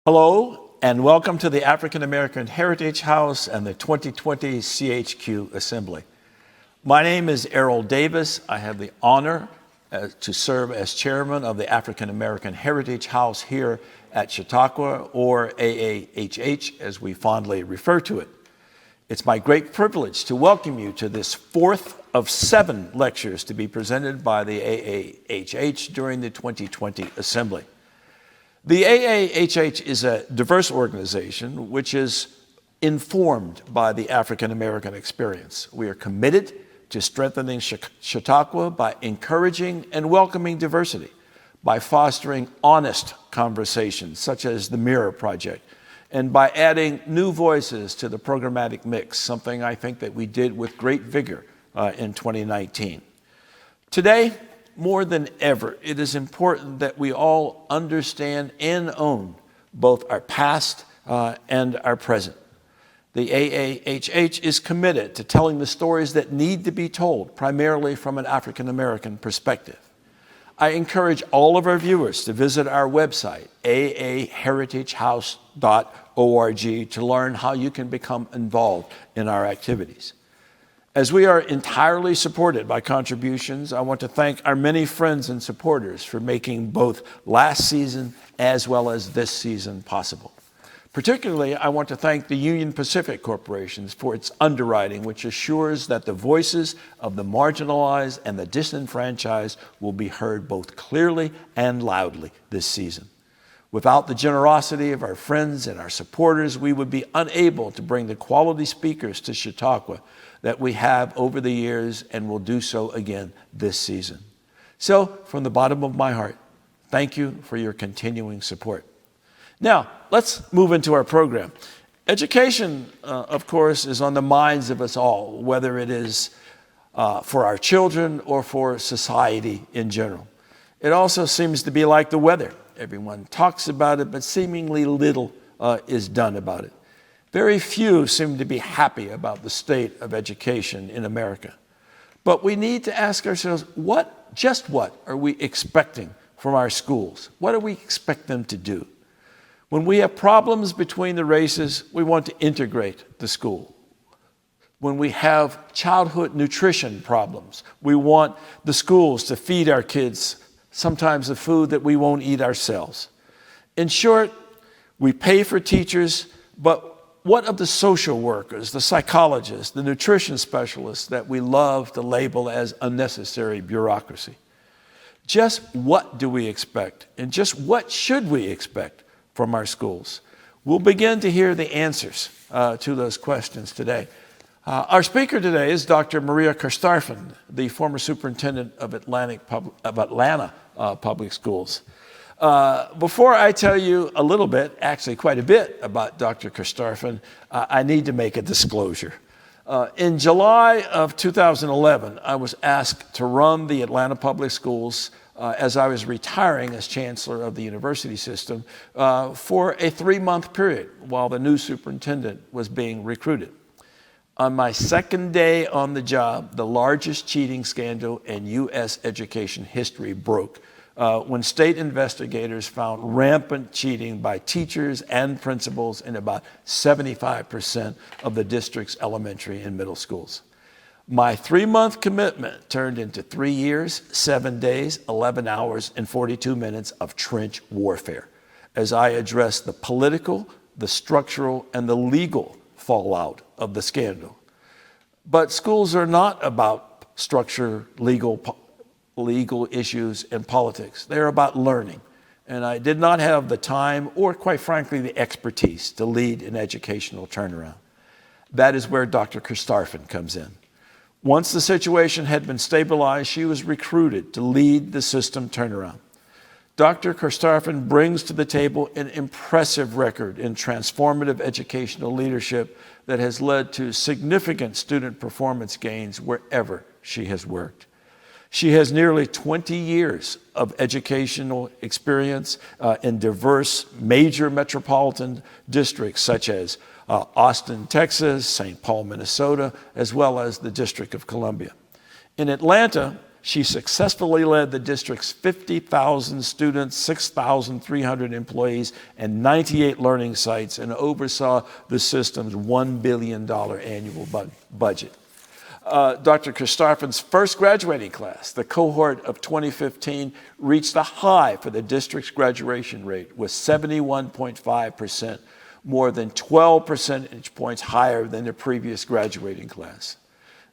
Hello, and welcome to the African American Heritage House and the 2020 CHQ Assembly. My name is Errol Davis. I have the honor to serve as chairman of the African American Heritage House here at Chautauqua, or AAHH, as we fondly refer to it. It's my great privilege to welcome you to this fourth of 7 lectures to be presented by the AAHH during the 2020 Assembly. The AAHH is a diverse organization which is informed by the African American experience. We are committed to strengthening Chautauqua by encouraging and welcoming diversity, by fostering honest conversations such as the Mirror Project, and by adding new voices to the programmatic mix, something I think that we did with great vigor in 2019. Today, more than ever, it is important that we all understand and own both our past and our present. The AAHH is committed to telling the stories that need to be told, primarily from an African American perspective. I encourage all of our viewers to visit our website, aaheritagehouse.org, to learn how you can become involved in our activities. As we are entirely supported by contributions, I want to thank our many friends and supporters for making both last season as well as this season possible. Particularly, I want to thank the Union Pacific Corporation for its underwriting, which assures that the voices of the marginalized and the disenfranchised will be heard both clearly and loudly this season. Without the generosity of our friends and our supporters, we would be unable to bring the quality speakers to Chautauqua that we have over the years and will do so again this season. So, from the bottom of my heart, thank you for your continuing support. Now, let's move into our program. Education, of course, is on the minds of us all, whether it is for our children or for society in general. It also seems to be like the weather. Everyone talks about it, but seemingly little is done about it. Very few seem to be happy about the state of education in America. But we need to ask ourselves, what are we expecting from our schools? What do we expect them to do? When we have problems between the races, we want to integrate the school. When we have childhood nutrition problems, we want the schools to feed our kids sometimes the food that we won't eat ourselves. In short, we pay for teachers, but what of the social workers, the psychologists, the nutrition specialists that we love to label as unnecessary bureaucracy? Just what do we expect, and just what should we expect from our schools? We'll begin to hear the answers to those questions today. Our speaker today is Dr. Meria Carstarphen, the former superintendent of Atlanta Public Schools. Before I tell you a little bit, actually quite a bit, about Dr. Carstarphen, I need to make a disclosure. In July of 2011, I was asked to run the Atlanta Public Schools as I was retiring as chancellor of the university system for a 3-month period while the new superintendent was being recruited. On my second day on the job, the largest cheating scandal in U.S. education history broke when state investigators found rampant cheating by teachers and principals in about 75% of the district's elementary and middle schools. My 3-month commitment turned into 3 years, 7 days, 11 hours, and 42 minutes of trench warfare as I addressed the political, the structural, and the legal fallout of the scandal. But schools are not about structure, legal issues, and politics. They're about learning. And I did not have the time or, quite frankly, the expertise to lead an educational turnaround. That is where Dr. Carstarphen comes in. Once the situation had been stabilized, she was recruited to lead the system turnaround. Dr. Carstarphen brings to the table an impressive record in transformative educational leadership that has led to significant student performance gains wherever she has worked. She has nearly 20 years of educational experience in diverse major metropolitan districts such as Austin, Texas, St. Paul, Minnesota, as well as the District of Columbia. In Atlanta, she successfully led the district's 50,000 students, 6,300 employees, and 98 learning sites, and oversaw the system's $1 billion annual budget. Dr. Carstarphen's first graduating class, the cohort of 2015, reached a high for the district's graduation rate with 71.5%, more than 12 percentage points higher than the previous graduating class.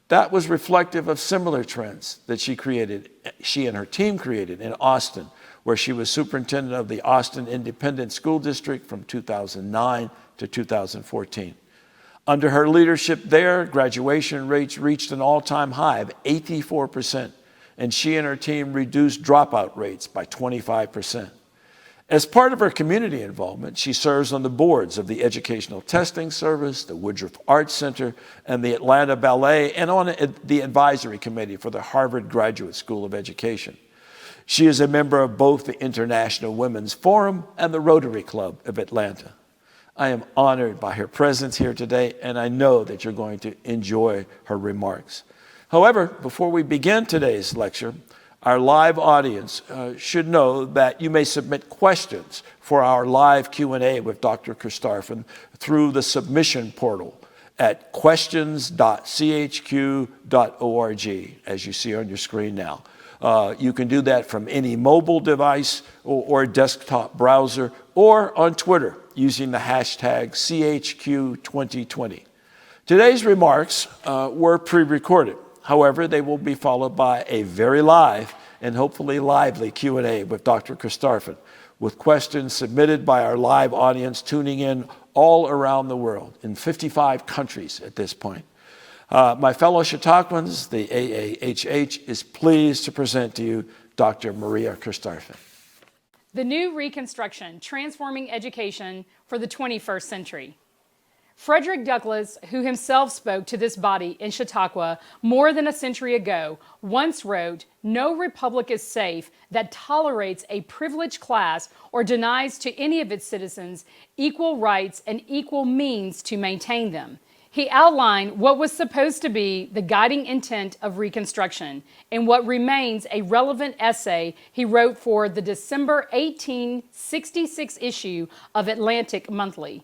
That was reflective of similar trends that she and her team created in Austin, where she was superintendent of the Austin Independent School District from 2009 to 2014. Under her leadership there, graduation rates reached an all-time high of 84%, and she and her team reduced dropout rates by 25%. As part of her community involvement, she serves on the boards of the Educational Testing Service, the Woodruff Arts Center, and the Atlanta Ballet, and on the advisory committee for the Harvard Graduate School of Education. She is a member of both the International Women's Forum and the Rotary Club of Atlanta. I am honored by her presence here today, and I know that you're going to enjoy her remarks. However, before we begin today's lecture, our live audience should know that you may submit questions for our live Q&A with Dr. Carstarphen through the submission portal at questions.chq.org, as you see on your screen now. You can do that from any mobile device or desktop browser, or on Twitter using the hashtag CHQ2020. Today's remarks were pre-recorded. However, they will be followed by a very live and hopefully lively Q&A with Dr. Carstarphen, with questions submitted by our live audience tuning in all around the world, in 55 countries at this point. My fellow Chautauquans, the AAHH is pleased to present to you Dr. Meria Carstarphen. The New Reconstruction, Transforming Education for the 21st Century. Frederick Douglass, who himself spoke to this body in Chautauqua more than a century ago, once wrote, "No republic is safe that tolerates a privileged class or denies to any of its citizens equal rights and equal means to maintain them." He outlined what was supposed to be the guiding intent of Reconstruction in what remains a relevant essay he wrote for the December 1866 issue of Atlantic Monthly.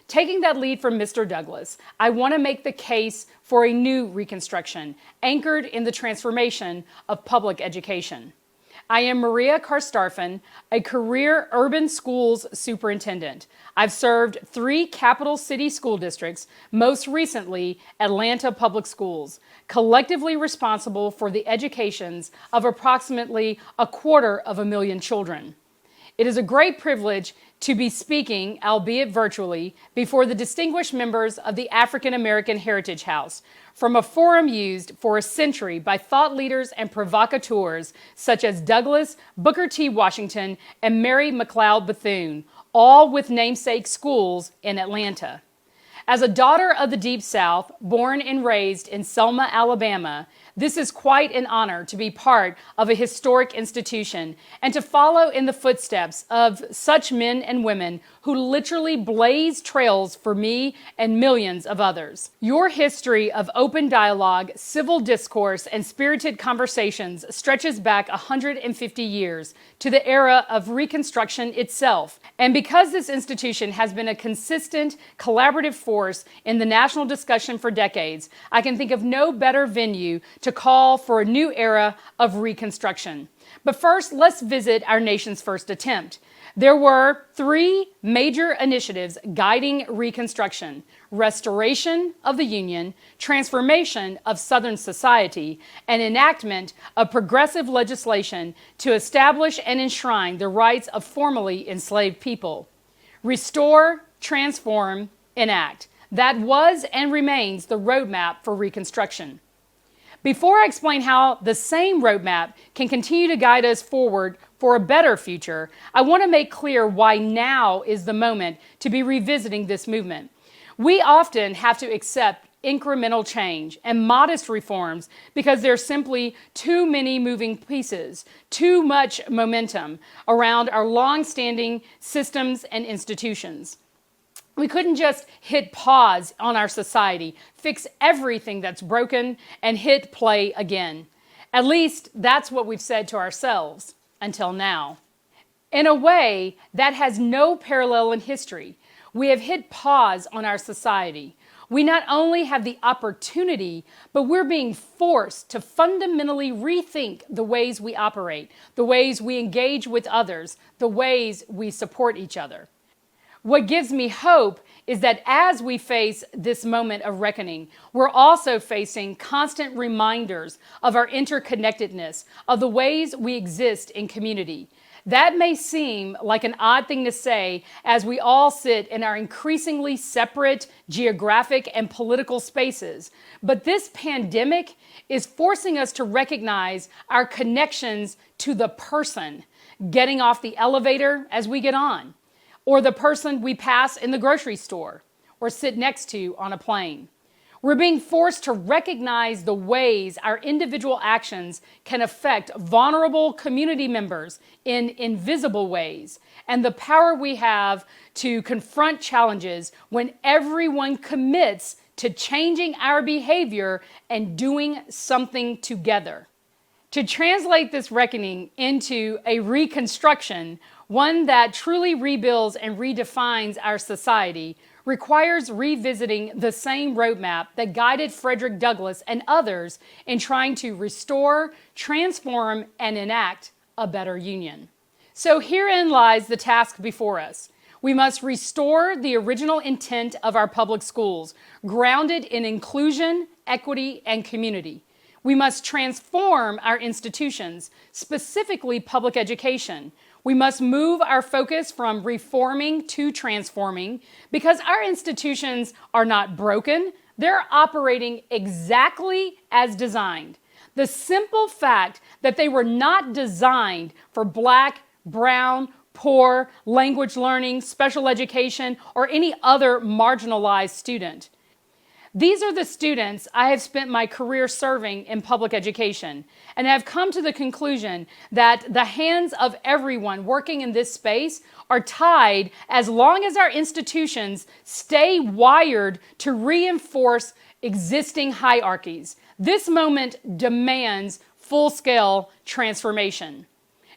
Taking that lead from Mr. Douglass, I want to make the case for a new Reconstruction anchored in the transformation of public education. I am Meria Carstarphen, a career urban schools superintendent. I've served 3 capital city school districts, most recently Atlanta Public Schools, collectively responsible for the educations of approximately 250,000 children. It is a great privilege to be speaking, albeit virtually, before the distinguished members of the African American Heritage House, from a forum used for a century by thought leaders and provocateurs such as Douglass, Booker T. Washington, and Mary McLeod Bethune, all with namesake schools in Atlanta. As a daughter of the Deep South, born and raised in Selma, Alabama, this is quite an honor to be part of a historic institution and to follow in the footsteps of such men and women who literally blaze trails for me and millions of others. Your history of open dialogue, civil discourse, and spirited conversations stretches back 150 years to the era of Reconstruction itself. And because this institution has been a consistent, collaborative force in the national discussion for decades, I can think of no better venue to call for a new era of Reconstruction. But first, let's visit our nation's first attempt. There were 3 major initiatives guiding Reconstruction: restoration of the Union, transformation of Southern society, and enactment of progressive legislation to establish and enshrine the rights of formerly enslaved people. Restore, transform, enact. That was and remains the roadmap for Reconstruction. Before I explain how the same roadmap can continue to guide us forward for a better future, I want to make clear why now is the moment to be revisiting this movement. We often have to accept incremental change and modest reforms because there's simply too many moving pieces, too much momentum around our long-standing systems and institutions. We couldn't just hit pause on our society, fix everything that's broken, and hit play again. At least that's what we've said to ourselves until now. In a way that has no parallel in history, we have hit pause on our society. We not only have the opportunity, but we're being forced to fundamentally rethink the ways we operate, the ways we engage with others, the ways we support each other. What gives me hope is that as we face this moment of reckoning, we're also facing constant reminders of our interconnectedness, of the ways we exist in community. That may seem like an odd thing to say as we all sit in our increasingly separate geographic and political spaces, but this pandemic is forcing us to recognize our connections to the person getting off the elevator as we get on, or the person we pass in the grocery store or sit next to on a plane. We're being forced to recognize the ways our individual actions can affect vulnerable community members in invisible ways, and the power we have to confront challenges when everyone commits to changing our behavior and doing something together. To translate this reckoning into a reconstruction, one that truly rebuilds and redefines our society, requires revisiting the same roadmap that guided Frederick Douglass and others in trying to restore, transform, and enact a better union. So herein lies the task before us. We must restore the original intent of our public schools, grounded in inclusion, equity, and community. We must transform our institutions, specifically public education. We must move our focus from reforming to transforming because our institutions are not broken. They're operating exactly as designed. The simple fact that they were not designed for Black, brown, poor, language learning, special education, or any other marginalized student. These are the students I have spent my career serving in public education, and have come to the conclusion that the hands of everyone working in this space are tied as long as our institutions stay wired to reinforce existing hierarchies. This moment demands full-scale transformation.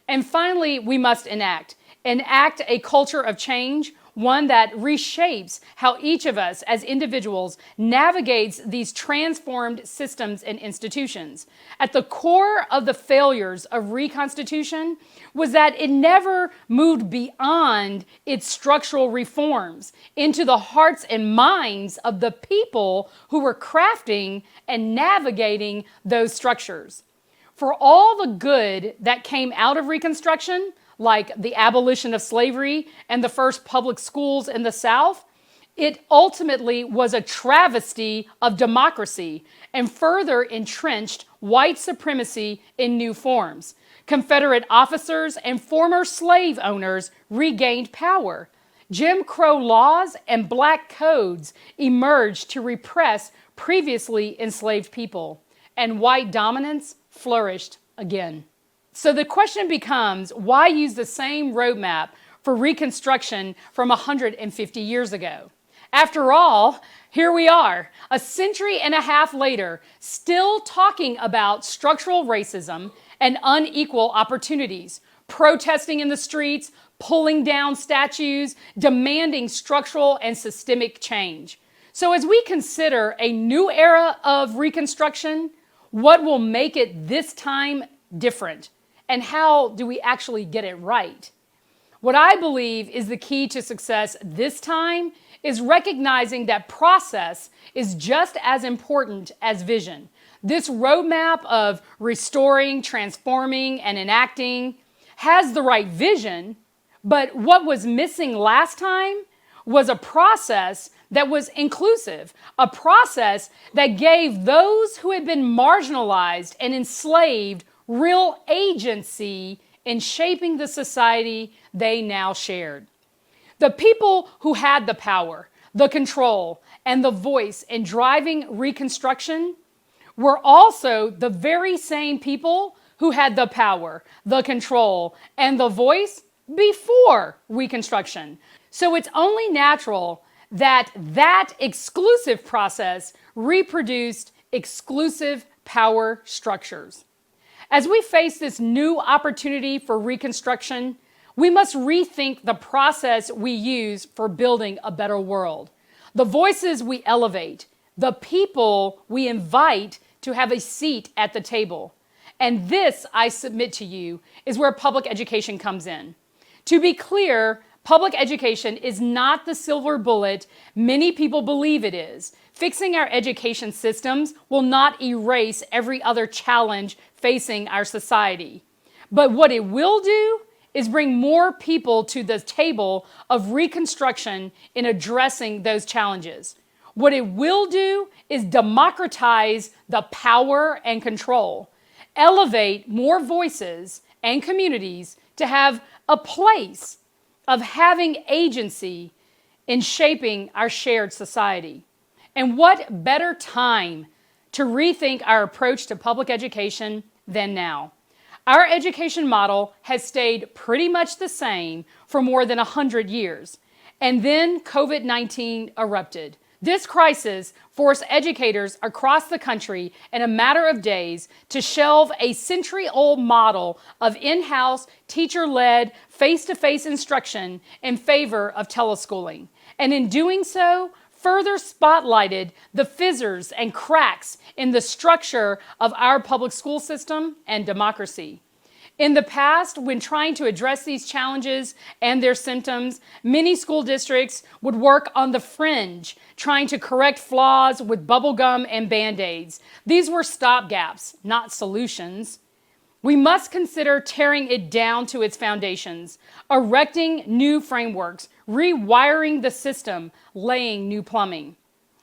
And finally, we must enact a culture of change, one that reshapes how each of us as individuals navigates these transformed systems and institutions. At the core of the failures of Reconstitution was that it never moved beyond its structural reforms into the hearts and minds of the people who were crafting and navigating those structures. For all the good that came out of Reconstruction, like the abolition of slavery and the first public schools in the South, it ultimately was a travesty of democracy and further entrenched white supremacy in new forms. Confederate officers and former slave owners regained power. Jim Crow laws and black codes emerged to repress previously enslaved people, and white dominance flourished again. So the question becomes, why use the same roadmap for Reconstruction from 150 years ago? After all, here we are, a century and a half later, still talking about structural racism and unequal opportunities, protesting in the streets, pulling down statues, demanding structural and systemic change. So as we consider a new era of Reconstruction, what will make it this time different? And how do we actually get it right? What I believe is the key to success this time is recognizing that process is just as important as vision. This roadmap of restoring, transforming, and enacting has the right vision, but what was missing last time was a process that was inclusive, a process that gave those who had been marginalized and enslaved real agency in shaping the society they now shared. The people who had the power, the control, and the voice in driving Reconstruction were also the very same people who had the power, the control, and the voice before Reconstruction. So it's only natural that that exclusive process reproduced exclusive power structures. As we face this new opportunity for Reconstruction, we must rethink the process we use for building a better world, the voices we elevate, the people we invite to have a seat at the table. And this, I submit to you, is where public education comes in. To be clear, public education is not the silver bullet many people believe it is. Fixing our education systems will not erase every other challenge facing our society. But what it will do is bring more people to the table of Reconstruction in addressing those challenges. What it will do is democratize the power and control, elevate more voices and communities to have a place of having agency in shaping our shared society. And what better time to rethink our approach to public education than now? Our education model has stayed pretty much the same for more than 100 years. And then COVID-19 erupted. This crisis forced educators across the country in a matter of days to shelve a century-old model of in-house, teacher-led, face-to-face instruction in favor of teleschooling. And in doing so, further spotlighted the fissures and cracks in the structure of our public school system and democracy. In the past, when trying to address these challenges and their symptoms, many school districts would work on the fringe, trying to correct flaws with bubblegum and Band-Aids. These were stopgaps, not solutions. We must consider tearing it down to its foundations, erecting new frameworks, rewiring the system, laying new plumbing.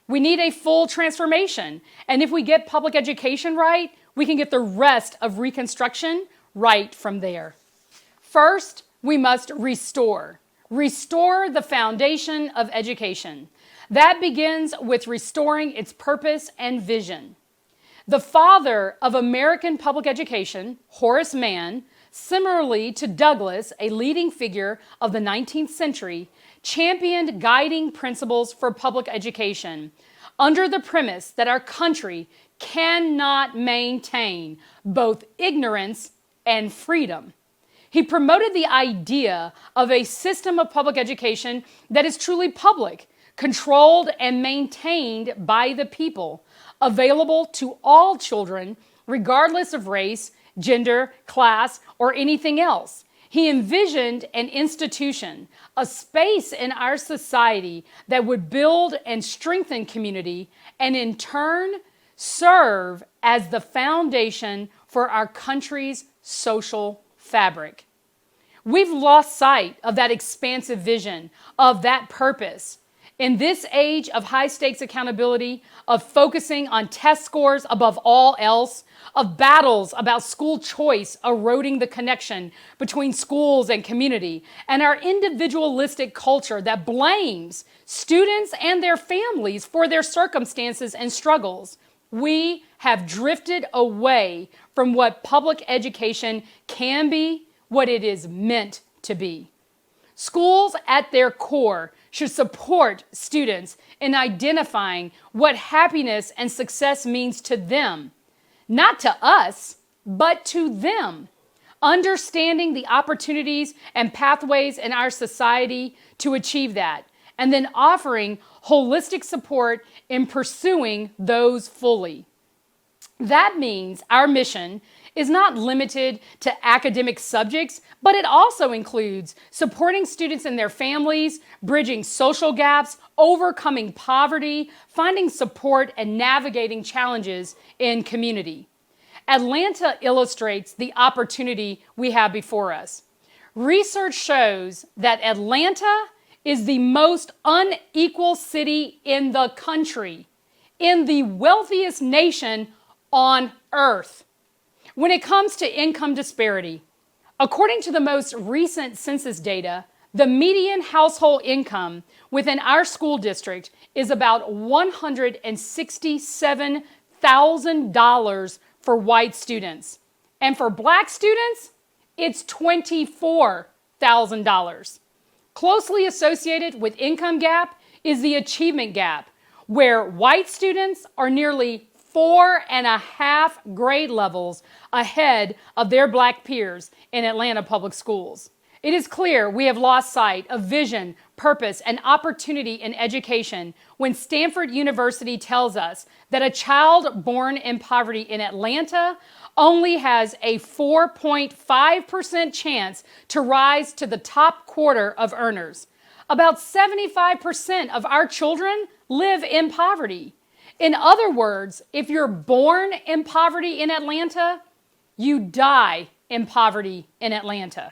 We need a full transformation, and if we get public education right, we can get the rest of Reconstruction right from there. First, we must restore the foundation of education. That begins with restoring its purpose and vision. The father of American public education, Horace Mann, similarly to Douglass, a leading figure of the 19th century, championed guiding principles for public education under the premise that our country cannot maintain both ignorance and freedom. He promoted the idea of a system of public education that is truly public, controlled and maintained by the people, available to all children, regardless of race, gender, class, or anything else. He envisioned an institution, a space in our society that would build and strengthen community and in turn serve as the foundation for our country's social fabric. We've lost sight of that expansive vision, of that purpose. In this age of high-stakes accountability, of focusing on test scores above all else, of battles about school choice eroding the connection between schools and community, and our individualistic culture that blames students and their families for their circumstances and struggles, we have drifted away from what public education can be, what it is meant to be. Schools at their core should support students in identifying what happiness and success means to them, not to us, but to them. Understanding the opportunities and pathways in our society to achieve that, and then offering holistic support in pursuing those fully. That means our mission is not limited to academic subjects, but it also includes supporting students and their families, bridging social gaps, overcoming poverty, finding support, and navigating challenges in community. Atlanta illustrates the opportunity we have before us. Research shows that Atlanta is the most unequal city in the country, in the wealthiest nation on earth. When it comes to income disparity, according to the most recent census data, the median household income within our school district is about $167,000 for white students. And for black students, it's $24,000. Closely associated with income gap is the achievement gap, where white students are nearly 4.5 grade levels ahead of their black peers in Atlanta public schools. It is clear we have lost sight of vision, purpose, and opportunity in education when Stanford University tells us that a child born in poverty in Atlanta only has a 4.5% chance to rise to the top quarter of earners. About 75% of our children live in poverty. In other words, if you're born in poverty in Atlanta, you die in poverty in Atlanta.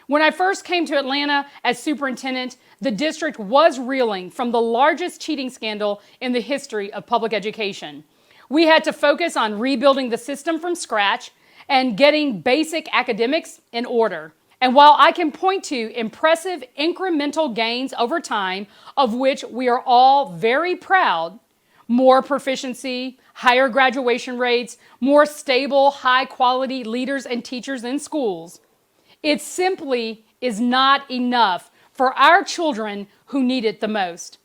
When I first came to Atlanta as superintendent, the district was reeling from the largest cheating scandal in the history of public education. We had to focus on rebuilding the system from scratch and getting basic academics in order. And while I can point to impressive incremental gains over time, of which we are all very proud, more proficiency, higher graduation rates, more stable, high-quality leaders and teachers in schools, it simply is not enough for our children who need it the most.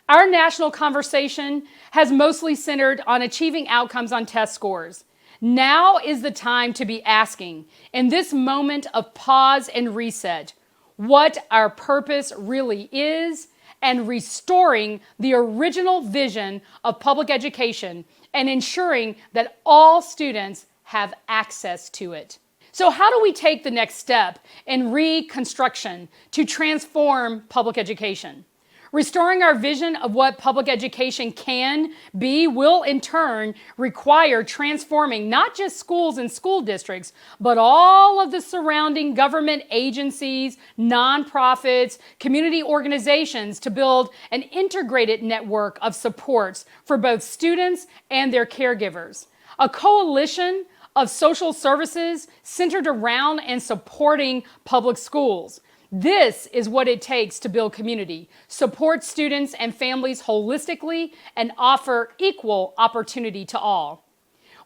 Our national conversation has mostly centered on achieving outcomes on test scores. Now is the time to be asking, in this moment of pause and reset, what our purpose really is, and restoring the original vision of public education and ensuring that all students have access to it. So how do we take the next step in Reconstruction to transform public education? Restoring our vision of what public education can be will in turn require transforming not just schools and school districts, but all of the surrounding government agencies, nonprofits, community organizations to build an integrated network of supports for both students and their caregivers. A coalition of social services centered around and supporting public schools. This is what it takes to build community, support students and families holistically, and offer equal opportunity to all.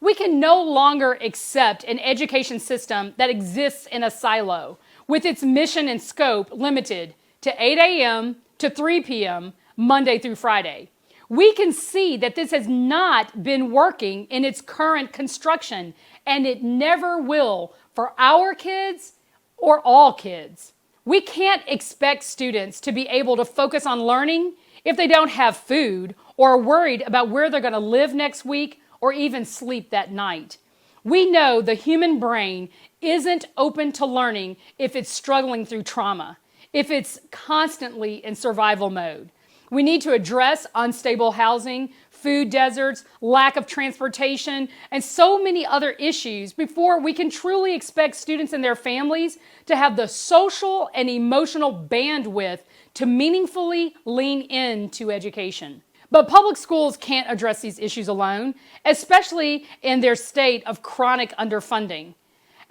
We can no longer accept an education system that exists in a silo, with its mission and scope limited to 8 a.m. to 3 p.m. Monday through Friday. We can see that this has not been working in its current construction, and it never will for our kids or all kids. We can't expect students to be able to focus on learning if they don't have food or are worried about where they're going to live next week or even sleep that night. We know the human brain isn't open to learning if it's struggling through trauma, if it's constantly in survival mode. We need to address unstable housing, food deserts, lack of transportation, and so many other issues before we can truly expect students and their families to have the social and emotional bandwidth to meaningfully lean into education. But public schools can't address these issues alone, especially in their state of chronic underfunding.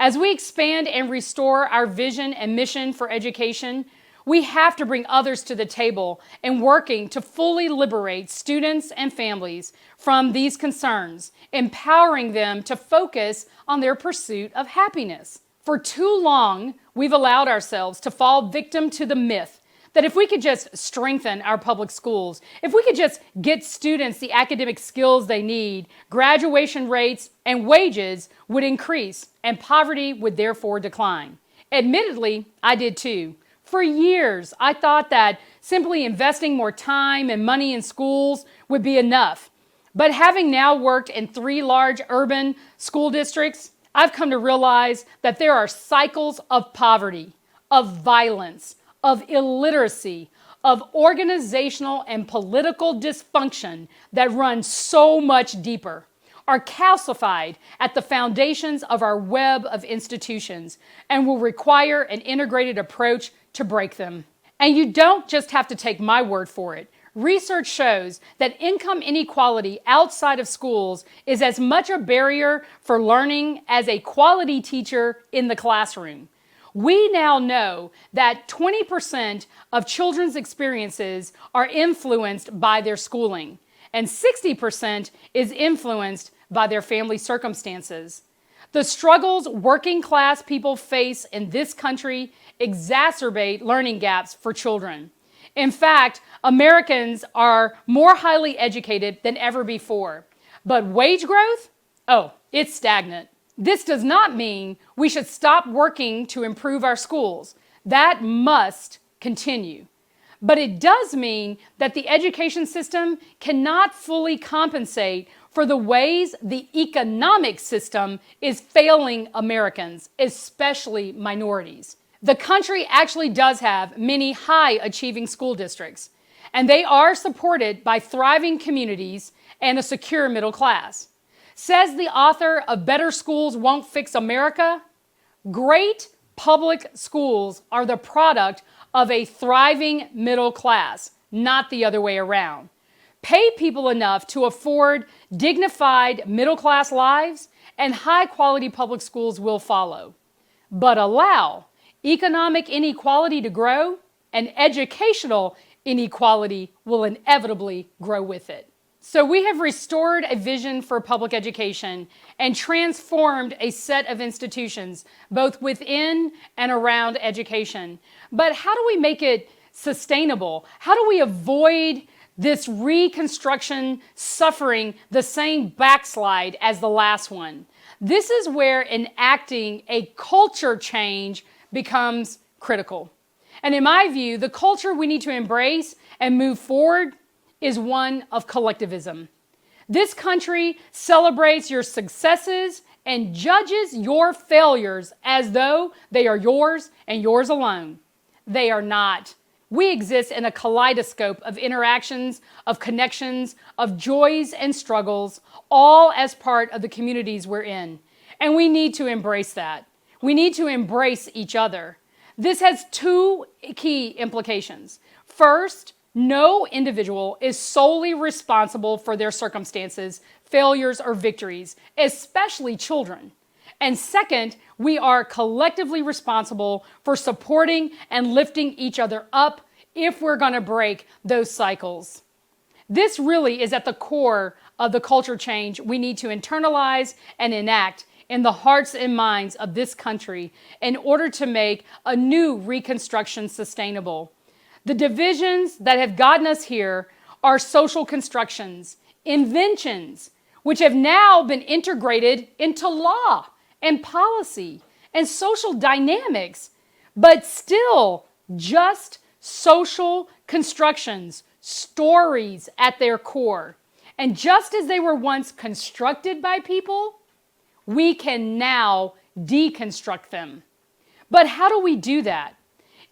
As we expand and restore our vision and mission for education, we have to bring others to the table in working to fully liberate students and families from these concerns, empowering them to focus on their pursuit of happiness. For too long, we've allowed ourselves to fall victim to the myth that if we could just strengthen our public schools, if we could just get students the academic skills they need, graduation rates and wages would increase and poverty would therefore decline. Admittedly, I did too. For years, I thought that simply investing more time and money in schools would be enough. But having now worked in 3 large urban school districts, I've come to realize that there are cycles of poverty, of violence, of illiteracy, of organizational and political dysfunction that run so much deeper, are calcified at the foundations of our web of institutions, and will require an integrated approach to break them. And you don't just have to take my word for it. Research shows that income inequality outside of schools is as much a barrier for learning as a quality teacher in the classroom. We now know that 20% of children's experiences are influenced by their schooling, and 60% is influenced by their family circumstances. The struggles working class people face in this country exacerbate learning gaps for children. In fact, Americans are more highly educated than ever before. But wage growth? Oh, it's stagnant. This does not mean we should stop working to improve our schools. That must continue. But it does mean that the education system cannot fully compensate for the ways the economic system is failing Americans, especially minorities. The country actually does have many high-achieving school districts, and they are supported by thriving communities and a secure middle class. Says the author of Better Schools Won't Fix America, great public schools are the product of a thriving middle class, not the other way around. Pay people enough to afford dignified middle class lives, and high quality public schools will follow. But allow economic inequality to grow, and educational inequality will inevitably grow with it. So we have restored a vision for public education and transformed a set of institutions, both within and around education. But how do we make it sustainable? How do we avoid this Reconstruction suffering the same backslide as the last one? This is where enacting a culture change becomes critical. And in my view, the culture we need to embrace and move forward is one of collectivism. This country celebrates your successes and judges your failures as though they are yours and yours alone. They are not. We exist in a kaleidoscope of interactions, of connections, of joys and struggles, all as part of the communities we're in. And we need to embrace that. We need to embrace each other. This has two key implications. First, no individual is solely responsible for their circumstances, failures, or victories, especially children. And second, we are collectively responsible for supporting and lifting each other up if we're going to break those cycles. This really is at the core of the culture change we need to internalize and enact in the hearts and minds of this country in order to make a new Reconstruction sustainable. The divisions that have gotten us here are social constructions, inventions, which have now been integrated into law and policy and social dynamics, but still just social constructions, stories at their core. And just as they were once constructed by people, we can now deconstruct them. But how do we do that?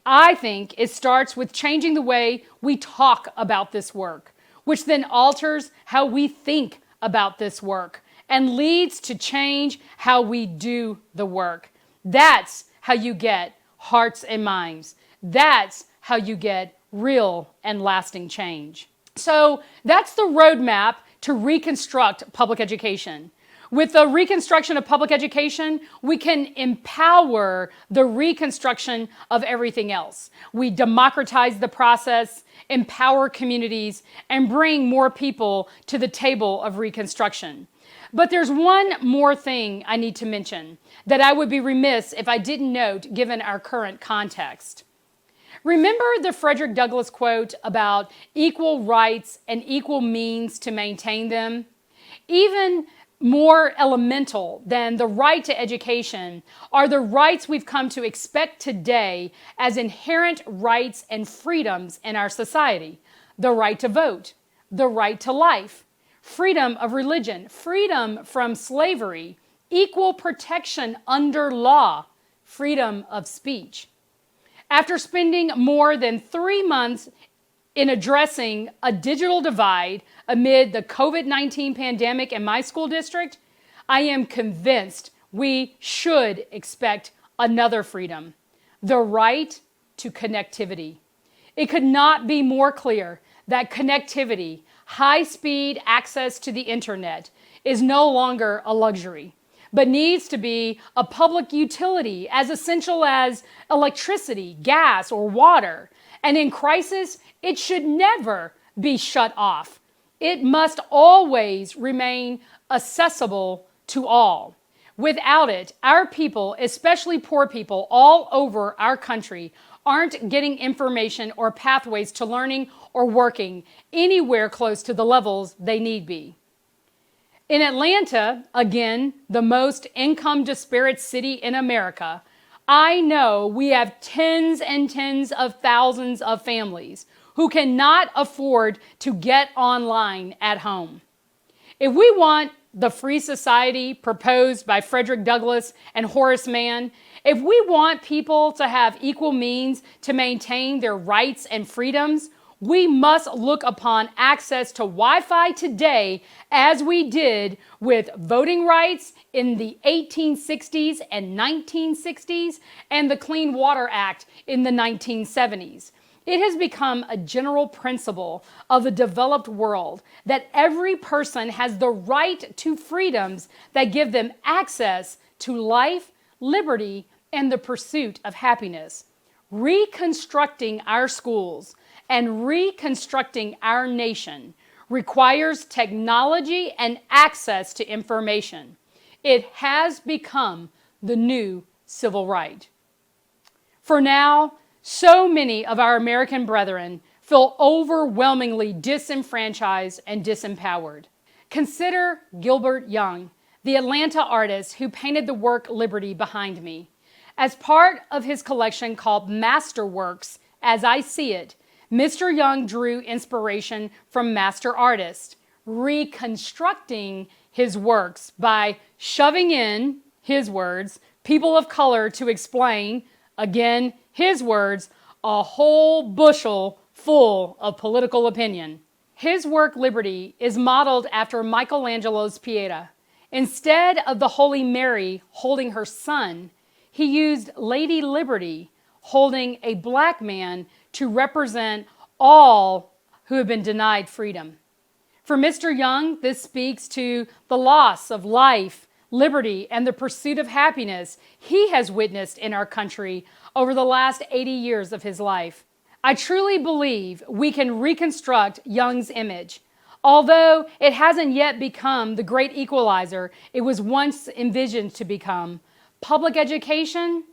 I think it starts with changing the way we talk about this work, which then alters how we think about this work and leads to change how we do the work. That's how you get hearts and minds. That's how you get real and lasting change. So that's the roadmap to reconstruct public education. With the reconstruction of public education, we can empower the reconstruction of everything else. We democratize the process, empower communities, and bring more people to the table of reconstruction. But there's one more thing I need to mention that I would be remiss if I didn't note given our current context. Remember the Frederick Douglass quote about equal rights and equal means to maintain them? Even more elemental than the right to education are the rights we've come to expect today as inherent rights and freedoms in our society. The right to vote, the right to life, freedom of religion, freedom from slavery, equal protection under law, freedom of speech. After spending more than 3 months in addressing a digital divide amid the COVID-19 pandemic in my school district, I am convinced we should expect another freedom, the right to connectivity. It could not be more clear that connectivity, high-speed access to the internet, is no longer a luxury, but needs to be a public utility as essential as electricity, gas, or water. And in crisis, it should never be shut off. It must always remain accessible to all. Without it, our people, especially poor people all over our country, aren't getting information or pathways to learning or working anywhere close to the levels they need be. In Atlanta, again, the most income disparate city in America, I know we have tens and tens of thousands of families who cannot afford to get online at home. If we want the free society proposed by Frederick Douglass and Horace Mann, if we want people to have equal means to maintain their rights and freedoms, we must look upon access to Wi-Fi today as we did with voting rights in the 1860s and 1960s and the Clean Water Act in the 1970s. It has become a general principle of the developed world that every person has the right to freedoms that give them access to life, liberty, and the pursuit of happiness. Reconstructing our schools and reconstructing our nation requires technology and access to information. It has become the new civil right. For now, so many of our American brethren feel overwhelmingly disenfranchised and disempowered. Consider Gilbert Young, the Atlanta artist who painted the work Liberty behind me. As part of his collection called Masterworks, As I See It, Mr. Young drew inspiration from master artists, reconstructing his works by shoving in, his words, people of color to explain, again, his words, a whole bushel full of political opinion. His work, Liberty, is modeled after Michelangelo's Pieta. Instead of the Holy Mary holding her son, he used Lady Liberty holding a black man to represent all who have been denied freedom. For Mr. Young, this speaks to the loss of life, liberty, and the pursuit of happiness he has witnessed in our country over the last 80 years of his life. I truly believe we can reconstruct Young's image. Although it hasn't yet become the great equalizer it was once envisioned to become, public education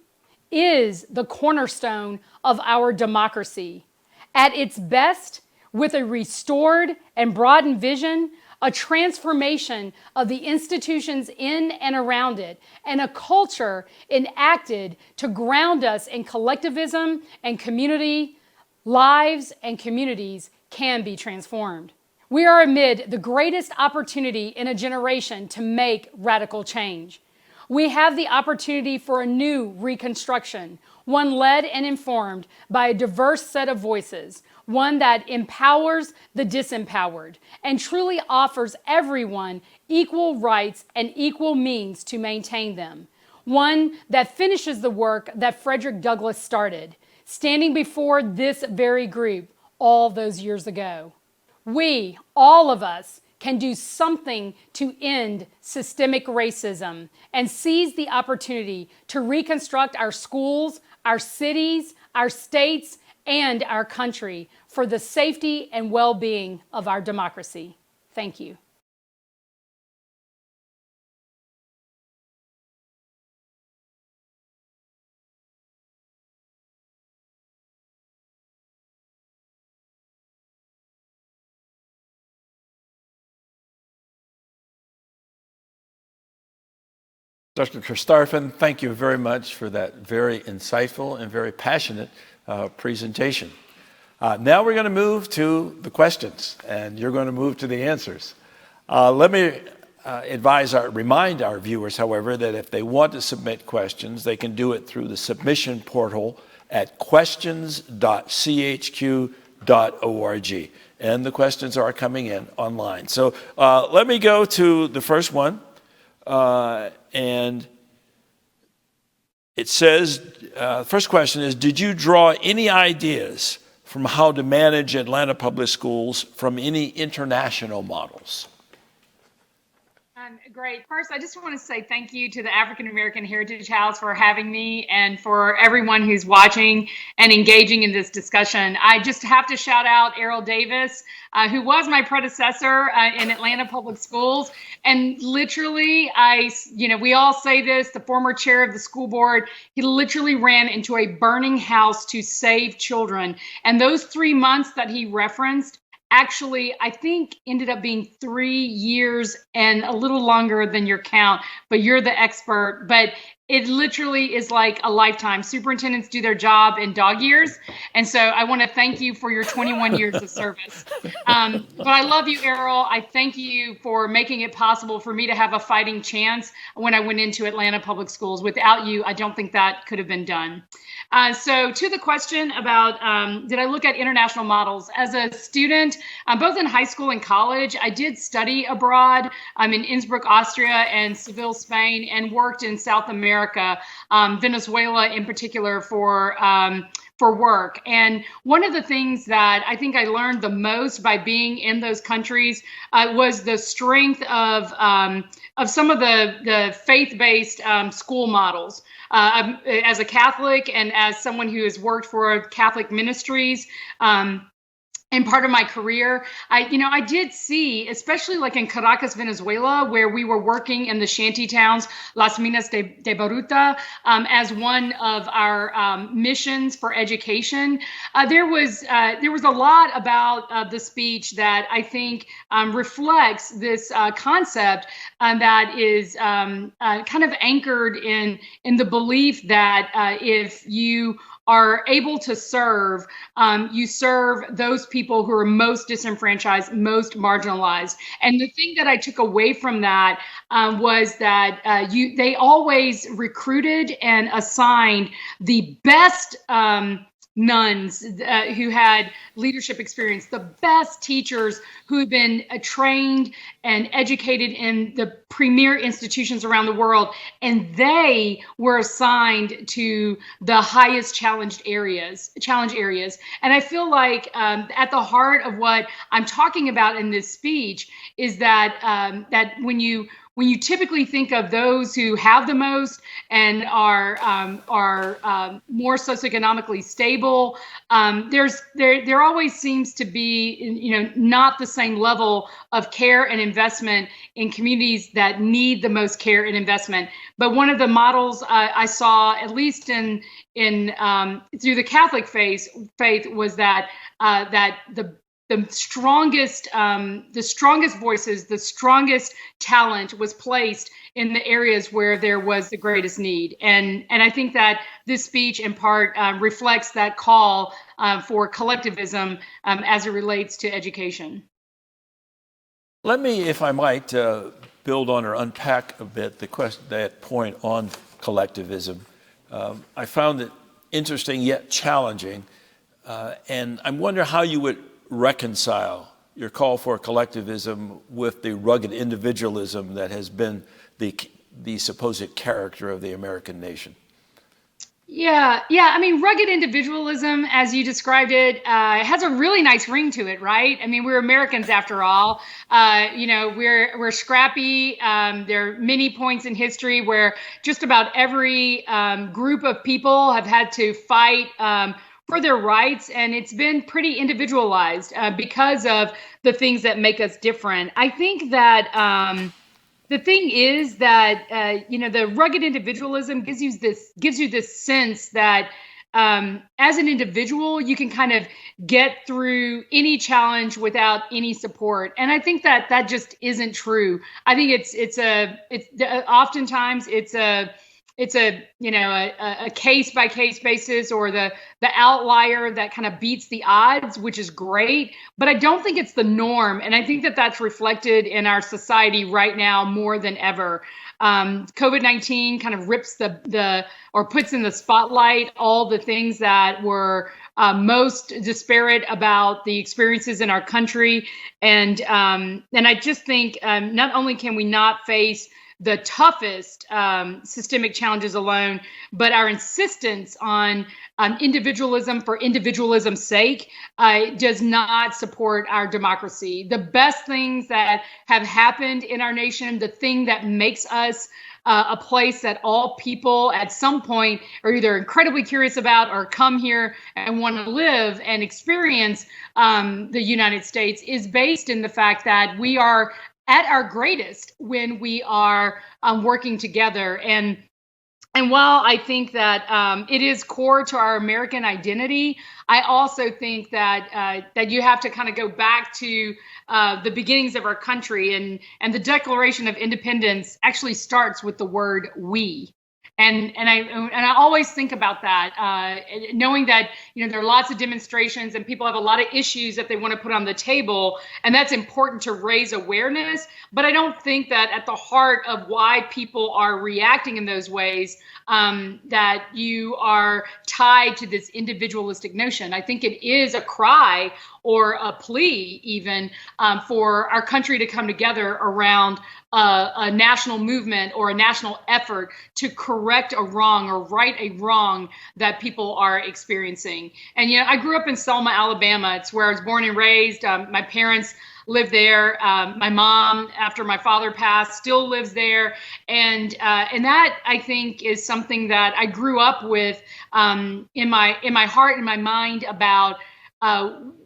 is the cornerstone of our democracy. At its best, with a restored and broadened vision, a transformation of the institutions in and around it, and a culture enacted to ground us in collectivism and community, lives and communities can be transformed. We are amid the greatest opportunity in a generation to make radical change. We have the opportunity for a new reconstruction, one led and informed by a diverse set of voices, one that empowers the disempowered and truly offers everyone equal rights and equal means to maintain them, one that finishes the work that Frederick Douglass started, standing before this very group all those years ago. We, all of us, can do something to end systemic racism and seize the opportunity to reconstruct our schools, our cities, our states, and our country for the safety and well-being of our democracy. Thank you. Dr. Carstarphen, thank you very much for that very insightful and very passionate presentation. Now we're going to move to the questions, and you're going to move to the answers. Let me remind our viewers, however, that if they want to submit questions, they can do it through the submission portal at questions.chq.org. And the questions are coming in online. So let me go to the first one. And it says, first question is, did you draw any ideas from how to manage Atlanta public schools from any international models? Great. First, I just want to say thank you to the African American Heritage House for having me and for everyone who's watching and engaging in this discussion. I just have to shout out Errol Davis, who was my predecessor in Atlanta Public Schools. And literally, we all say this, the former chair of the school board, he literally ran into a burning house to save children. And those 3 months that he referenced actually, I think, ended up being 3 years and a little longer than your count, but you're the expert. But it literally is like a lifetime. Superintendents do their job in dog years. And so I want to thank you for your 21 years of service. But I love you, Errol. I thank you for making it possible for me to have a fighting chance when I went into Atlanta Public Schools. Without you, I don't think that could have been done. So to the question about did I look at international models? As a student, both in high school and college, I did study abroad in Innsbruck, Austria, and Seville, Spain, and worked in South America, Venezuela in particular, for work. And one of the things that I think I learned the most by being in those countries was the strength of some of the faith-based school models. As a Catholic and as someone who has worked for Catholic ministries, and part of my career, I did see, especially like in Caracas, Venezuela, where we were working in the shanty towns, Las Minas de Baruta, as one of our missions for education. There was a lot about the speech that I think reflects this concept that is kind of anchored in the belief that if you are able to serve, you serve those people who are most disenfranchised, most marginalized. And the thing that I took away from that was that they always recruited and assigned the best nuns who had leadership experience, the best teachers who had been trained and educated in the premier institutions around the world, and they were assigned to the highest challenge areas. And I feel like at the heart of what I'm talking about in this speech is that that when you typically think of those who have the most and are more socioeconomically stable, there always seems to be not the same level of care and investment in communities that need the most care and investment. But one of the models I saw, at least in through the Catholic faith, was that the strongest voices, the strongest talent was placed in the areas where there was the greatest need. And I think that this speech in part reflects that call for collectivism as it relates to education. Let me, if I might, build on or unpack a bit that point on collectivism. I found it interesting yet challenging, and I wonder how you would reconcile your call for collectivism with the rugged individualism that has been the supposed character of the American nation. Yeah. I mean, rugged individualism, as you described it, has a really nice ring to it, right? I mean, we're Americans after all. We're scrappy. There are many points in history where just about every group of people have had to fight for their rights, and it's been pretty individualized because of the things that make us different. I think that the thing is that the rugged individualism gives you this sense that as an individual you can kind of get through any challenge without any support, and I think that just isn't true. I think oftentimes it's a case by case basis, or the outlier that kind of beats the odds, which is great, but I don't think it's the norm. And I think that that's reflected in our society right now more than ever. COVID-19 kind of rips or puts in the spotlight all the things that were most disparate about the experiences in our country. And I just think not only can we not face the toughest systemic challenges alone, but our insistence on individualism for individualism's sake does not support our democracy. The best things that have happened in our nation, the thing that makes us a place that all people at some point are either incredibly curious about or come here and want to live and experience the United States, is based in the fact that we are at our greatest when we are working together. And And while I think that it is core to our American identity, I also think that that you have to kind of go back to the beginnings of our country, and the Declaration of Independence actually starts with the word "we." And I always think about that, knowing that there are lots of demonstrations and people have a lot of issues that they want to put on the table, and that's important to raise awareness. But I don't think that at the heart of why people are reacting in those ways, that you are tied to this individualistic notion. I think it is a cry or a plea even for our country to come together around a national movement or a national effort to correct a wrong or right a wrong that people are experiencing. And I grew up in Selma, Alabama. It's where I was born and raised. My parents lived there. My mom, after my father passed, still lives there, and that I think is something that I grew up with in my heart and my mind about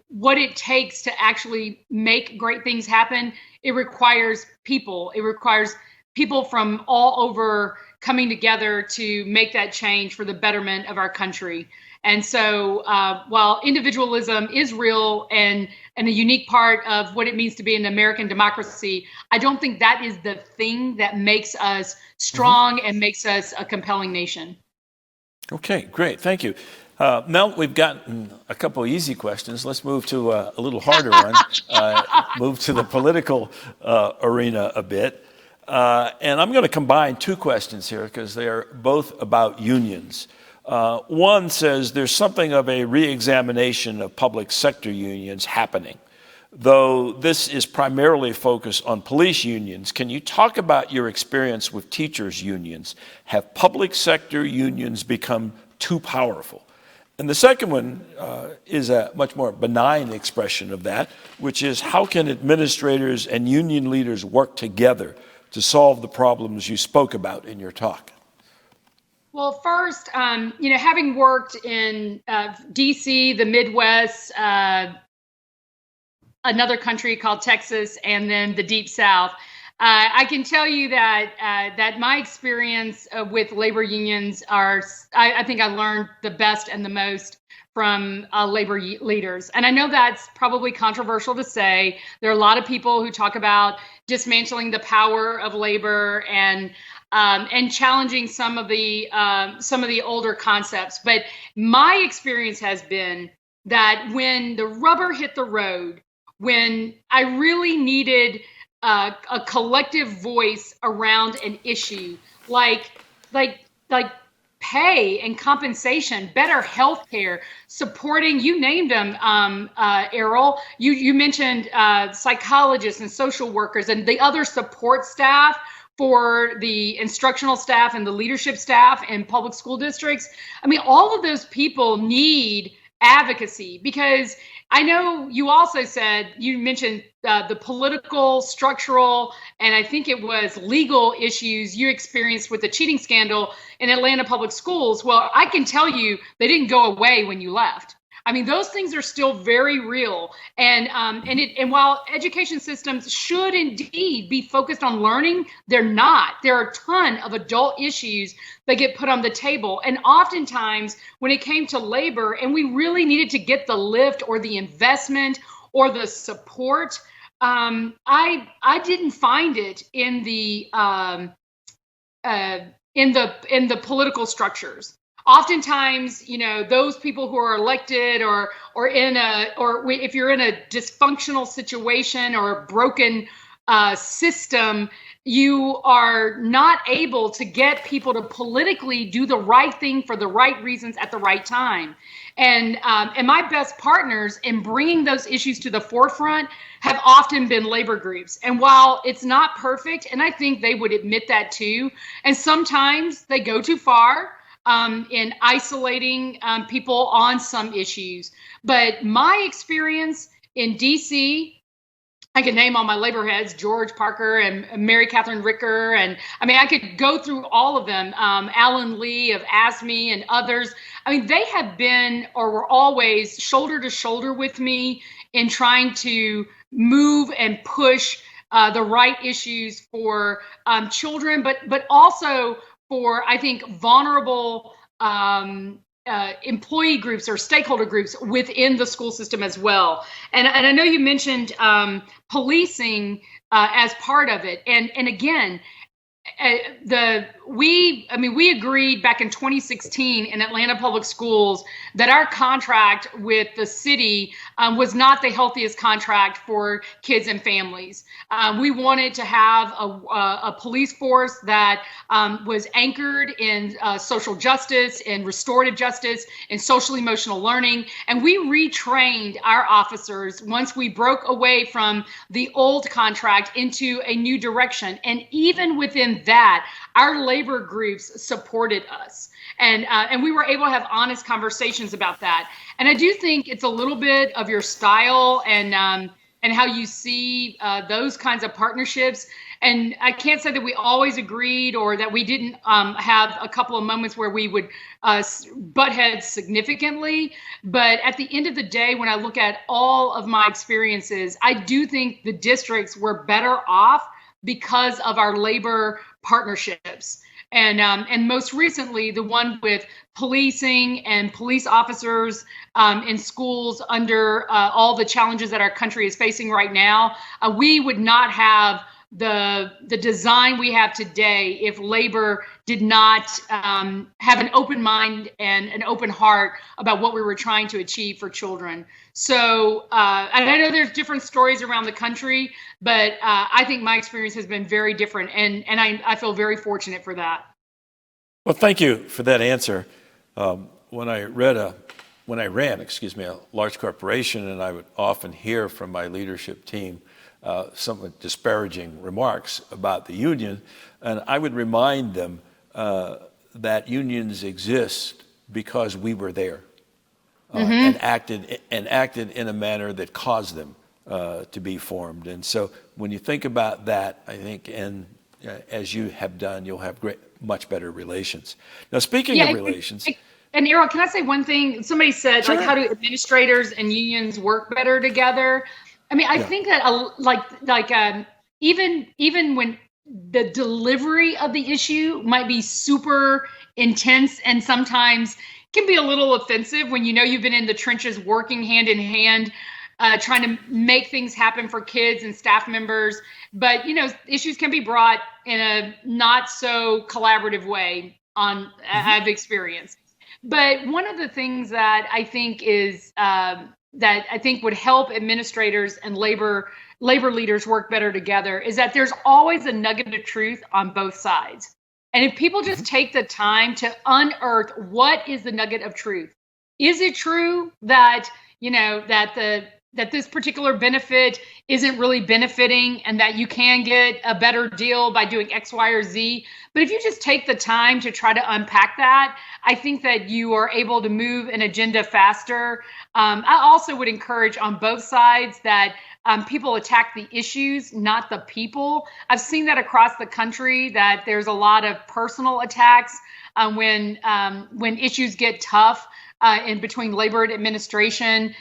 what it takes to actually make great things happen. It requires people. It requires people from all over coming together to make that change for the betterment of our country. And so while individualism is real and a unique part of what it means to be an American democracy, I don't think that is the thing that makes us strong and makes us a compelling nation. Okay, great. Thank you. Mel, we've gotten a couple of easy questions. Let's move to a little harder one, move to the political arena a bit. And I'm going to combine two questions here because they are both about unions. One says there's something of a re-examination of public sector unions happening. Though this is primarily focused on police unions, can you talk about your experience with teachers' unions? Have public sector unions become too powerful? And the second one is a much more benign expression of that, which is how can administrators and union leaders work together to solve the problems you spoke about in your talk? Well, first, having worked in D.C., the Midwest, another country called Texas, and then the Deep South, I can tell you that my experience with labor unions I think I learned the best and the most from labor leaders. And I know that's probably controversial to say. There are a lot of people who talk about dismantling the power of labor and challenging some of the older concepts. But my experience has been that when the rubber hit the road, when I really needed a collective voice around an issue like pay and compensation, better health care, supporting, you named them, Errol. You mentioned psychologists and social workers and the other support staff for the instructional staff and the leadership staff in public school districts. I mean, all of those people need advocacy, because I know you also said, you mentioned the political, structural, and I think it was legal issues you experienced with the cheating scandal in Atlanta public schools. Well, I can tell you they didn't go away when you left. I mean, those things are still very real. And while education systems should indeed be focused on learning, they're not. There are a ton of adult issues that get put on the table. And oftentimes when it came to labor and we really needed to get the lift or the investment or the support, I didn't find it in the political structures. Oftentimes, those people who are elected or if you're in a dysfunctional situation or a broken system, you are not able to get people to politically do the right thing for the right reasons at the right time. And my best partners in bringing those issues to the forefront have often been labor groups. And while it's not perfect, and I think they would admit that too, and sometimes they go too far in isolating people on some issues. But my experience in DC, I could name all my labor heads, George Parker and Mary Catherine Ricker. And I mean, I could go through all of them, Alan Lee of ASME and others. I mean, they have been or were always shoulder to shoulder with me in trying to move and push the right issues for children, but also for, I think, vulnerable employee groups or stakeholder groups within the school system as well. And I know you mentioned policing as part of it. And again, we agreed back in 2016 in Atlanta Public Schools that our contract with the city was not the healthiest contract for kids and families. We wanted to have a police force that was anchored in social justice and restorative justice and social emotional learning. And we retrained our officers once we broke away from the old contract into a new direction. And even within that, our labor groups supported us. And we were able to have honest conversations about that. And I do think it's a little bit of your style and how you see those kinds of partnerships. And I can't say that we always agreed or that we didn't have a couple of moments where we would butt heads significantly. But at the end of the day, when I look at all of my experiences, I do think the districts were better off because of our labor partnerships. And most recently, the one with policing and police officers in schools under all the challenges that our country is facing right now, we would not have the design we have today if labor did not have an open mind and an open heart about what we were trying to achieve for children. So, and I know there's different stories around the country, but I think my experience has been very different, and I feel very fortunate for that. Well, thank you for that answer. When I ran, a large corporation, and I would often hear from my leadership team somewhat disparaging remarks about the union, and I would remind them that unions exist because we were there and acted in a manner that caused them to be formed. And so, when you think about that, I think, and as you have done, you'll have much better relations. Now, speaking of relations. And Errol, can I say one thing? Somebody said, Sure. like, how do administrators and unions work better together? I mean, I think that even when the delivery of the issue might be super intense and sometimes can be a little offensive when you know you've been in the trenches working hand in hand, trying to make things happen for kids and staff members. But, issues can be brought in a not so collaborative way I've experienced. But one of the things that I think is that I think would help administrators and labor leaders work better together is that there's always a nugget of truth on both sides. And if people just take the time to unearth what is the nugget of truth, is it true that, that this particular benefit isn't really benefiting and that you can get a better deal by doing X, Y, or Z? But if you just take the time to try to unpack that, I think that you are able to move an agenda faster. I also would encourage on both sides that people attack the issues, not the people. I've seen that across the country, that there's a lot of personal attacks when issues get tough. In between labor and administration,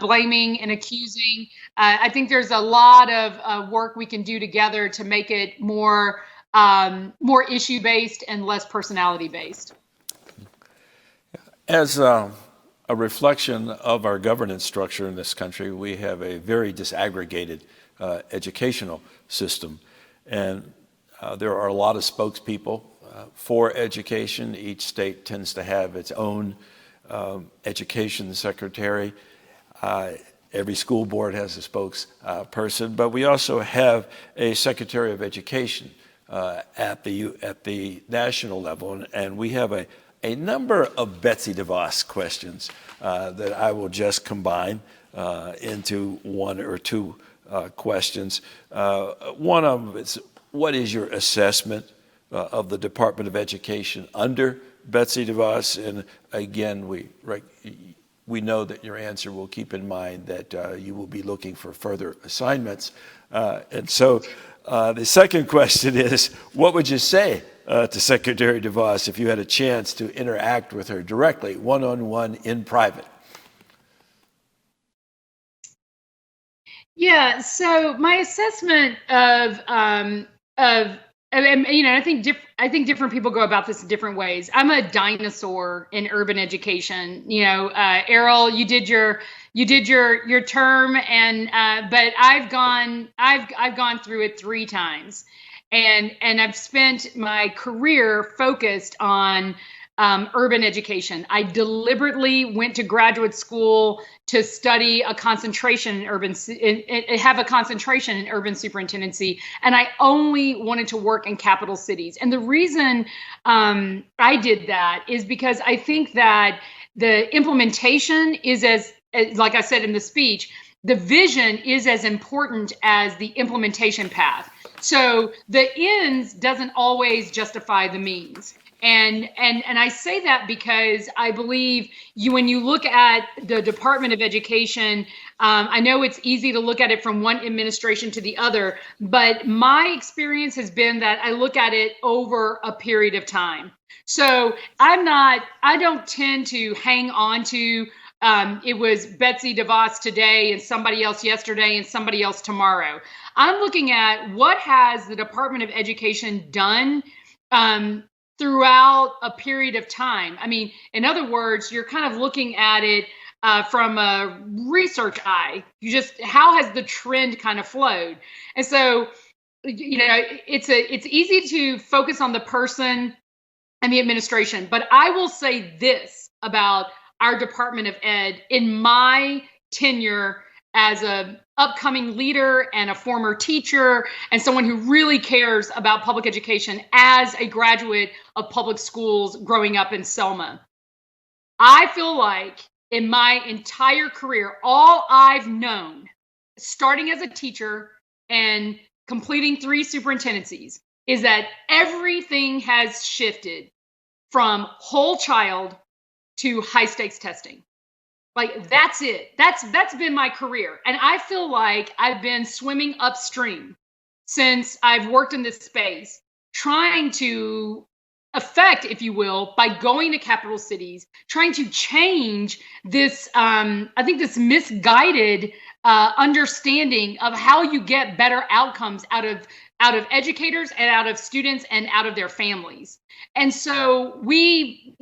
blaming and accusing. I think there's a lot of work we can do together to make it more issue-based and less personality-based. As a reflection of our governance structure in this country, we have a very disaggregated educational system. And there are a lot of spokespeople for education. Each state tends to have its own education secretary. Every school board has a spokesperson, but we also have a secretary of education at the national level, and we have a number of Betsy DeVos questions that I will just combine into one or two questions. One of them is, what is your assessment of the Department of Education under Betsy DeVos? And again, we know that your answer will keep in mind that you will be looking for further assignments. And so the second question is, what would you say to Secretary DeVos if you had a chance to interact with her directly, one-on-one in private? Yeah, so my assessment of I think different people go about this in different ways. I'm a dinosaur in urban education. Errol, you did your term, and but I've gone through it 3 times, and I've spent my career focused on urban education. I deliberately went to graduate school to study a concentration in have a concentration in urban superintendency, and I only wanted to work in capital cities. And the reason I did that is because I think that the implementation is as like I said in the speech, the vision is as important as the implementation path. So the ends doesn't always justify the means. And I say that because I believe when you look at the Department of Education, I know it's easy to look at it from one administration to the other, but my experience has been that I look at it over a period of time. So I don't tend to hang on to it was Betsy DeVos today and somebody else yesterday and somebody else tomorrow. I'm looking at what has the Department of Education done throughout a period of time. I mean, in other words, you're kind of looking at it from a research eye. How has the trend kind of flowed? And so, it's easy to focus on the person and the administration, but I will say this about our Department of Ed in my tenure as a upcoming leader and a former teacher and someone who really cares about public education as a graduate of public schools growing up in Selma. I feel like in my entire career, all I've known, starting as a teacher and completing 3 superintendencies, is that everything has shifted from whole child to high stakes testing. Like, that's it. That's been my career. And I feel like I've been swimming upstream since I've worked in this space, trying to affect, if you will, by going to capital cities, trying to change this, I think this misguided understanding of how you get better outcomes out of educators and out of students and out of their families. And so we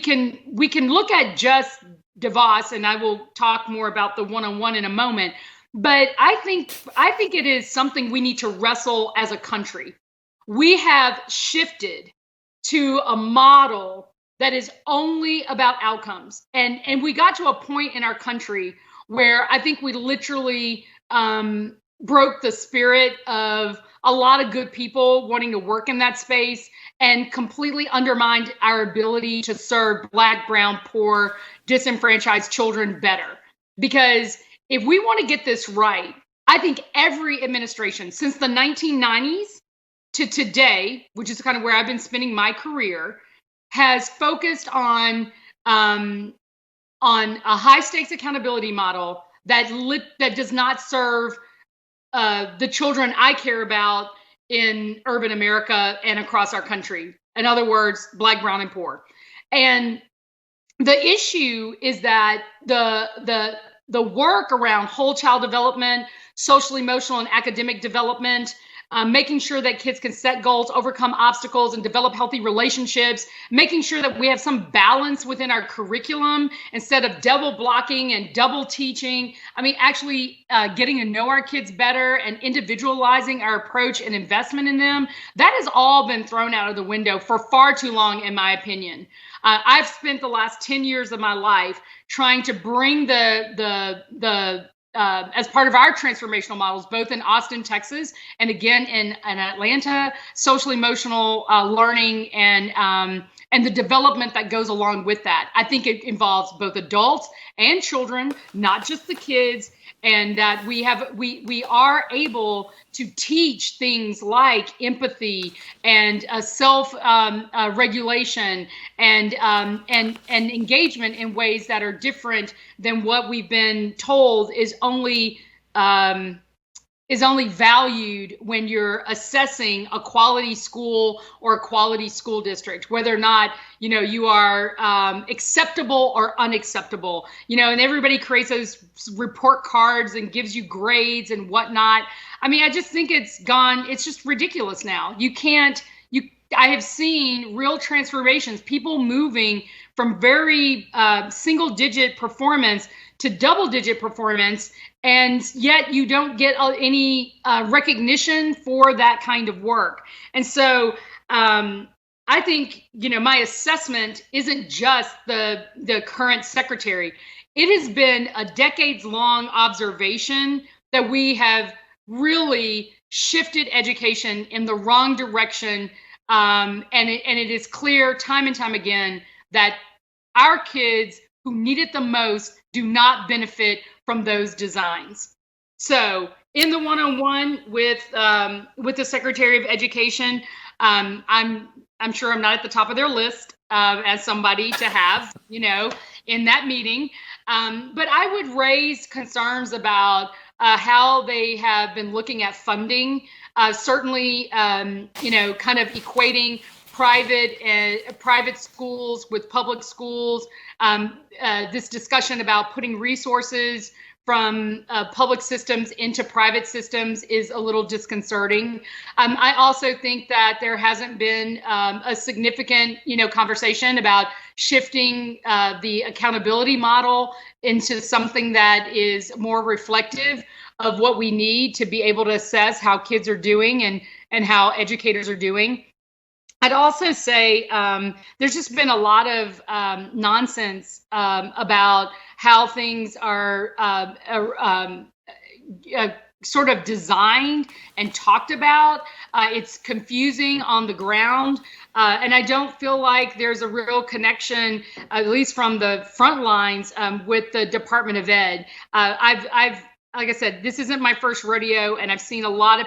can look at just DeVos, and I will talk more about the one-on-one in a moment. But I think it is something we need to wrestle as a country. We have shifted to a model that is only about outcomes. And we got to a point in our country where I think we literally broke the spirit of a lot of good people wanting to work in that space and completely undermined our ability to serve Black, brown, poor, disenfranchised children better. Because if we want to get this right, I think every administration since the 1990s to today, which is kind of where I've been spending my career, has focused on a high stakes accountability model that does not serve the children I care about in urban America and across our country. In other words, Black, brown, and poor. And the issue is that the work around whole child development, social, emotional, and academic development, making sure that kids can set goals, overcome obstacles, and develop healthy relationships, making sure that we have some balance within our curriculum instead of double blocking and double teaching. I mean, actually getting to know our kids better and individualizing our approach and investment in them. That has all been thrown out of the window for far too long, in my opinion. I've spent the last 10 years of my life trying to bring as part of our transformational models, both in Austin, Texas, and again in Atlanta, social emotional learning and the development that goes along with that. I think it involves both adults and children, not just the kids, and that we are able to teach things like empathy and self regulation and engagement in ways that are different than what we've been told is only valued when you're assessing a quality school or a quality school district, whether or not, you are acceptable or unacceptable, and everybody creates those report cards and gives you grades and whatnot. I mean, I just think it's just ridiculous now. I have seen real transformations, people moving from very single digit performance to double digit performance, and yet you don't get any recognition for that kind of work. And so I think, my assessment isn't just the current secretary. It has been a decades-long observation that we have really shifted education in the wrong direction. And it is clear time and time again that our kids who need it the most do not benefit from those designs. So in the one-on-one with the Secretary of Education, I'm sure I'm not at the top of their list as somebody to have, in that meeting. But I would raise concerns about how they have been looking at funding. Certainly, kind of equating private schools with public schools. This discussion about putting resources from public systems into private systems is a little disconcerting. I also think that there hasn't been a significant, conversation about shifting the accountability model into something that is more reflective of what we need to be able to assess how kids are doing and how educators are doing. I'd also say there's just been a lot of nonsense about how things are sort of designed and talked about. It's confusing on the ground. And I don't feel like there's a real connection, at least from the front lines, with the Department of Ed. I've like I said, this isn't my first rodeo, and I've seen a lot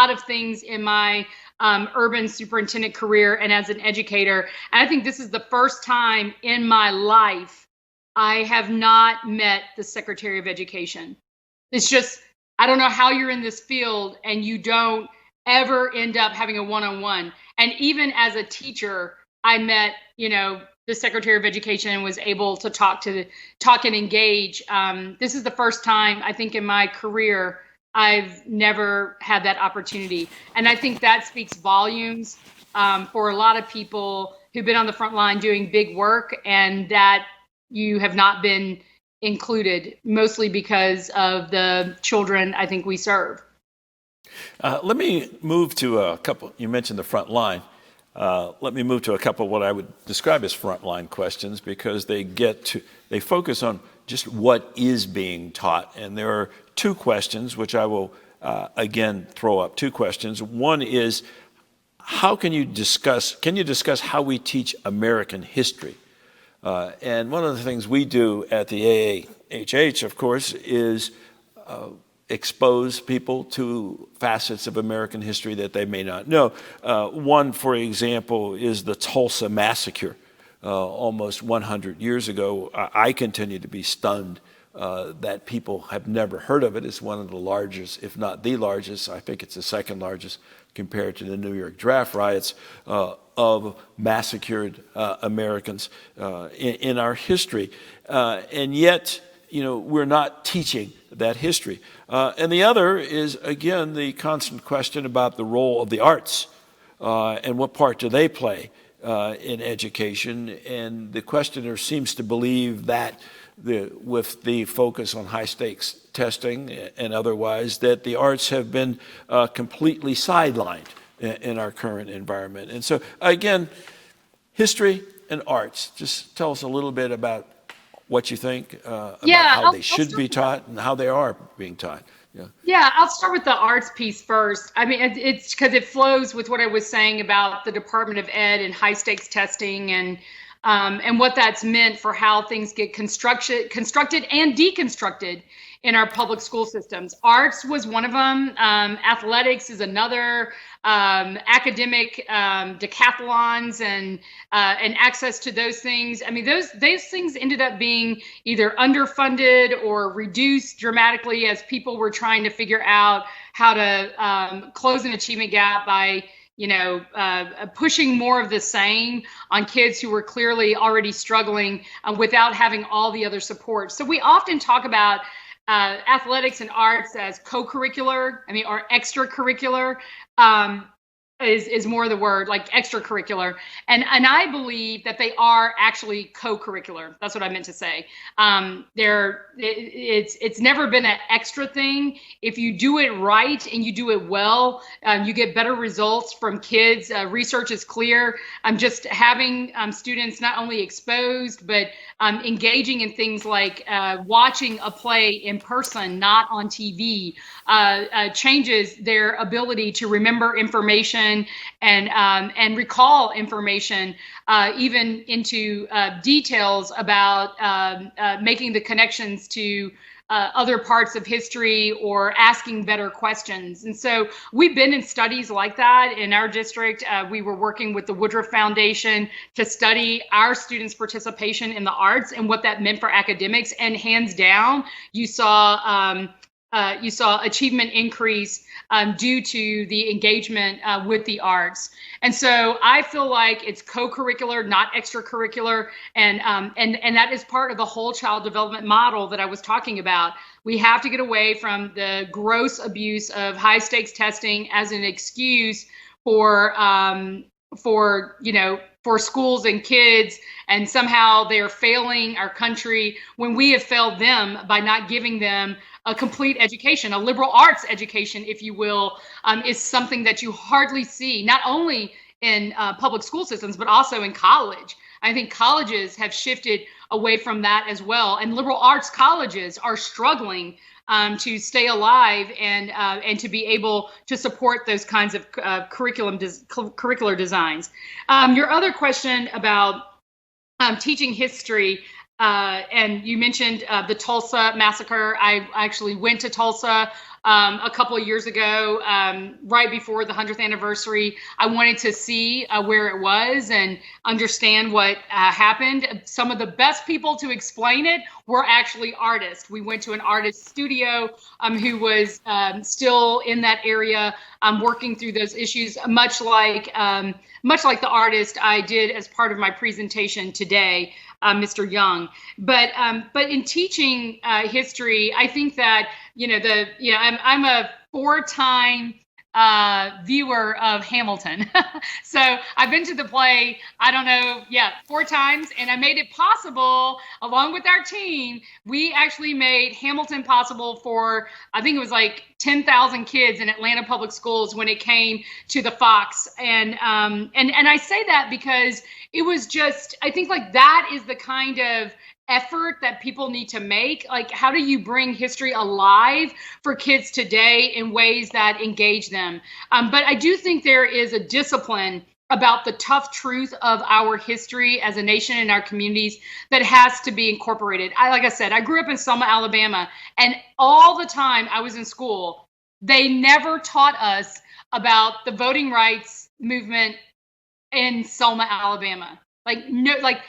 of things in my urban superintendent career and as an educator. And I think this is the first time in my life I have not met the Secretary of Education. It's just, I don't know how you're in this field and you don't ever end up having a one-on-one. And even as a teacher, I met, the Secretary of Education and was able to talk and engage. This is the first time I think in my career I've never had that opportunity. And I think that speaks volumes for a lot of people who've been on the front line doing big work, and that you have not been included, mostly because of the children I think we serve. Let me move to a couple. You mentioned the front line. Let me move to a couple of what I would describe as frontline questions, because they focus on just what is being taught. And there are two questions, which I will again throw up. Two questions. One is, can you discuss how we teach American history? And one of the things we do at the AAHH, of course, is expose people to facets of American history that they may not know. One, for example, is the Tulsa Massacre. Almost 100 years ago, I continue to be stunned that people have never heard of it. It's one of the largest, if not the largest, I think it's the second largest compared to the New York draft riots, of massacred Americans in our history. And yet, we're not teaching that history. And the other is, again, the constant question about the role of the arts and what part do they play in education. And the questioner seems to believe that with the focus on high-stakes testing and otherwise, that the arts have been completely sidelined in our current environment. And so, again, history and arts. Just tell us a little bit about what you think about how they should be taught and how they are being taught. Yeah, I'll start with the arts piece first. I mean, it's because it flows with what I was saying about the Department of Ed and high-stakes testing and what that's meant for how things get constructed and deconstructed in our public school systems. Arts was one of them. Athletics is another. Academic decathlons and access to those things. I mean, those things ended up being either underfunded or reduced dramatically as people were trying to figure out how to close an achievement gap by pushing more of the same on kids who were clearly already struggling without having all the other support. So we often talk about athletics and arts as co-curricular, or extracurricular, is more the word, like extracurricular. And I believe that they are actually co-curricular. That's what I meant to say. It's never been an extra thing. If you do it right and you do it well, you get better results from kids. Research is clear. Just having students not only exposed, but engaging in things like watching a play in person, not on TV, changes their ability to remember information and recall information, even into details about making the connections to other parts of history or asking better questions. And so we've been in studies like that in our district. We were working with the Woodruff Foundation to study our students' participation in the arts and what that meant for academics. And hands down, you saw achievement increase due to the engagement with the arts. And so I feel like it's co-curricular, not extracurricular. And that is part of the whole child development model that I was talking about. We have to get away from the gross abuse of high stakes testing as an excuse for schools and kids, and somehow they're failing our country when we have failed them by not giving them a complete education. A liberal arts education, if you will, is something that you hardly see, not only in public school systems, but also in college. I think colleges have shifted away from that as well. And liberal arts colleges are struggling to stay alive and to be able to support those kinds of curricular designs. Your other question about teaching history, and you mentioned the Tulsa massacre. I actually went to Tulsa a couple of years ago, right before the 100th anniversary. I wanted to see where it was and understand what happened. Some of the best people to explain it were actually artists. We went to an artist studio who was still in that area, working through those issues, much like the artist I did as part of my presentation today, Mr. Young. But in teaching history, I think that I'm a 4-time viewer of Hamilton. So I've been to the play, 4 times, and I made it possible, along with our team. We actually made Hamilton possible for, I think it was like 10,000 kids in Atlanta public schools when it came to the Fox. And I say that because it was just, I think like that is the kind of effort that people need to make. Like, how do you bring history alive for kids today in ways that engage them? But I do think there is a discipline about the tough truth of our history as a nation and our communities that has to be incorporated. Like I said, I grew up in Selma, Alabama, and all the time I was in school, they never taught us about the voting rights movement in Selma, Alabama. The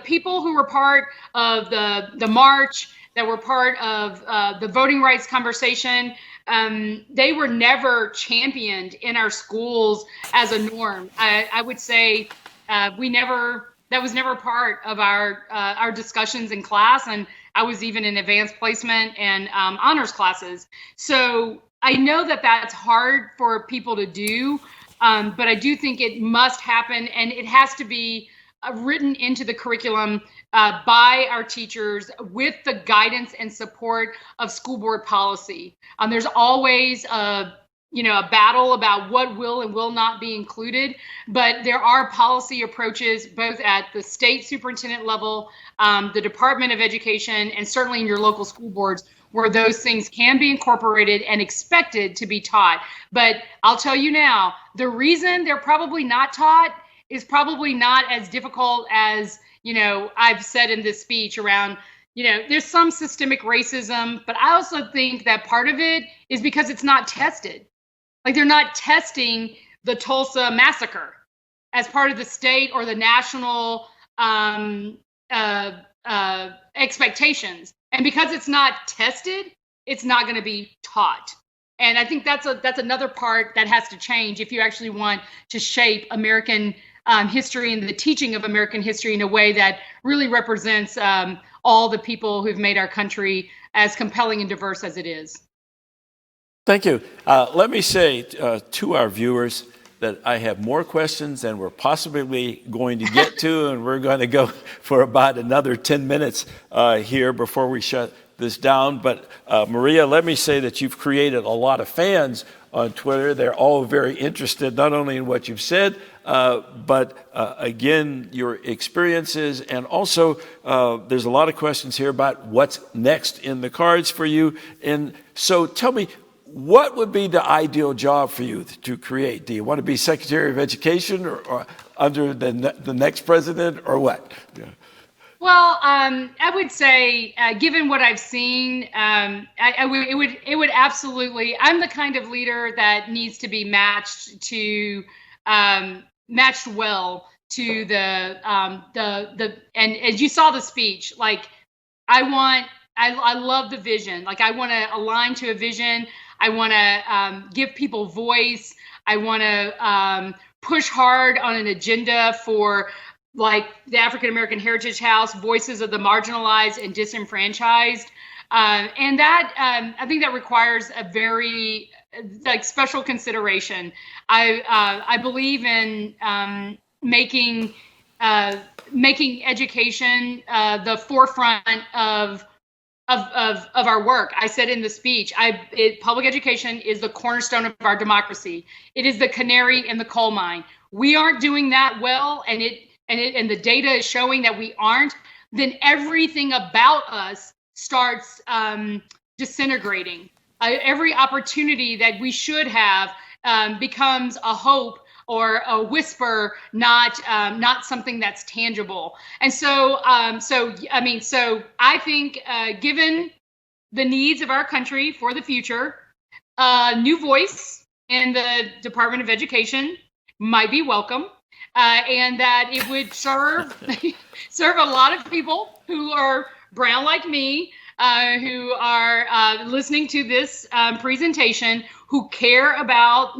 people who were part of the march, that were part of the voting rights conversation, they were never championed in our schools as a norm. I would say that was never part of our discussions in class, and I was even in advanced placement and honors classes. So I know that that's hard for people to do. But I do think it must happen, and it has to be written into the curriculum by our teachers with the guidance and support of school board policy. There's always a battle about what will and will not be included, but there are policy approaches both at the state superintendent level, the Department of Education, and certainly in your local school boards, where those things can be incorporated and expected to be taught. But I'll tell you now, the reason they're probably not taught is probably not as difficult as, I've said in this speech around, there's some systemic racism, but I also think that part of it is because it's not tested. Like, they're not testing the Tulsa massacre as part of the state or the national expectations. And because it's not tested, it's not going to be taught. And I think that's another part that has to change if you actually want to shape American history and the teaching of American history in a way that really represents all the people who've made our country as compelling and diverse as it is. Thank you. Let me say to our viewers that I have more questions than we're possibly going to get to, and we're going to go for about another 10 minutes here before we shut this down. But Meria, let me say that you've created a lot of fans on Twitter. They're all very interested, not only in what you've said, but again, your experiences. And also, there's a lot of questions here about what's next in the cards for you. And so tell me, what would be the ideal job for you to create? Do you want to be Secretary of Education or under the next president, or what? Yeah. Well, I would say, given what I've seen, it would absolutely. I'm the kind of leader that needs to be matched well to the. And as you saw the speech, like I love the vision. Like I want to align to a vision. I want to give people voice. I want to push hard on an agenda for, like, the African American Heritage House, voices of the marginalized and disenfranchised. And that, I think that requires a very special consideration. I believe in making education the forefront of our work. I said in the speech, public education is the cornerstone of our democracy. It is the canary in the coal mine. We aren't doing that well, and the data is showing that we aren't. Then everything about us starts disintegrating. Every opportunity that we should have becomes a hope or a whisper, not something that's tangible. And so I think, given the needs of our country for the future, a new voice in the Department of Education might be welcome, and that it would serve a lot of people who are brown like me, who are listening to this presentation, who care about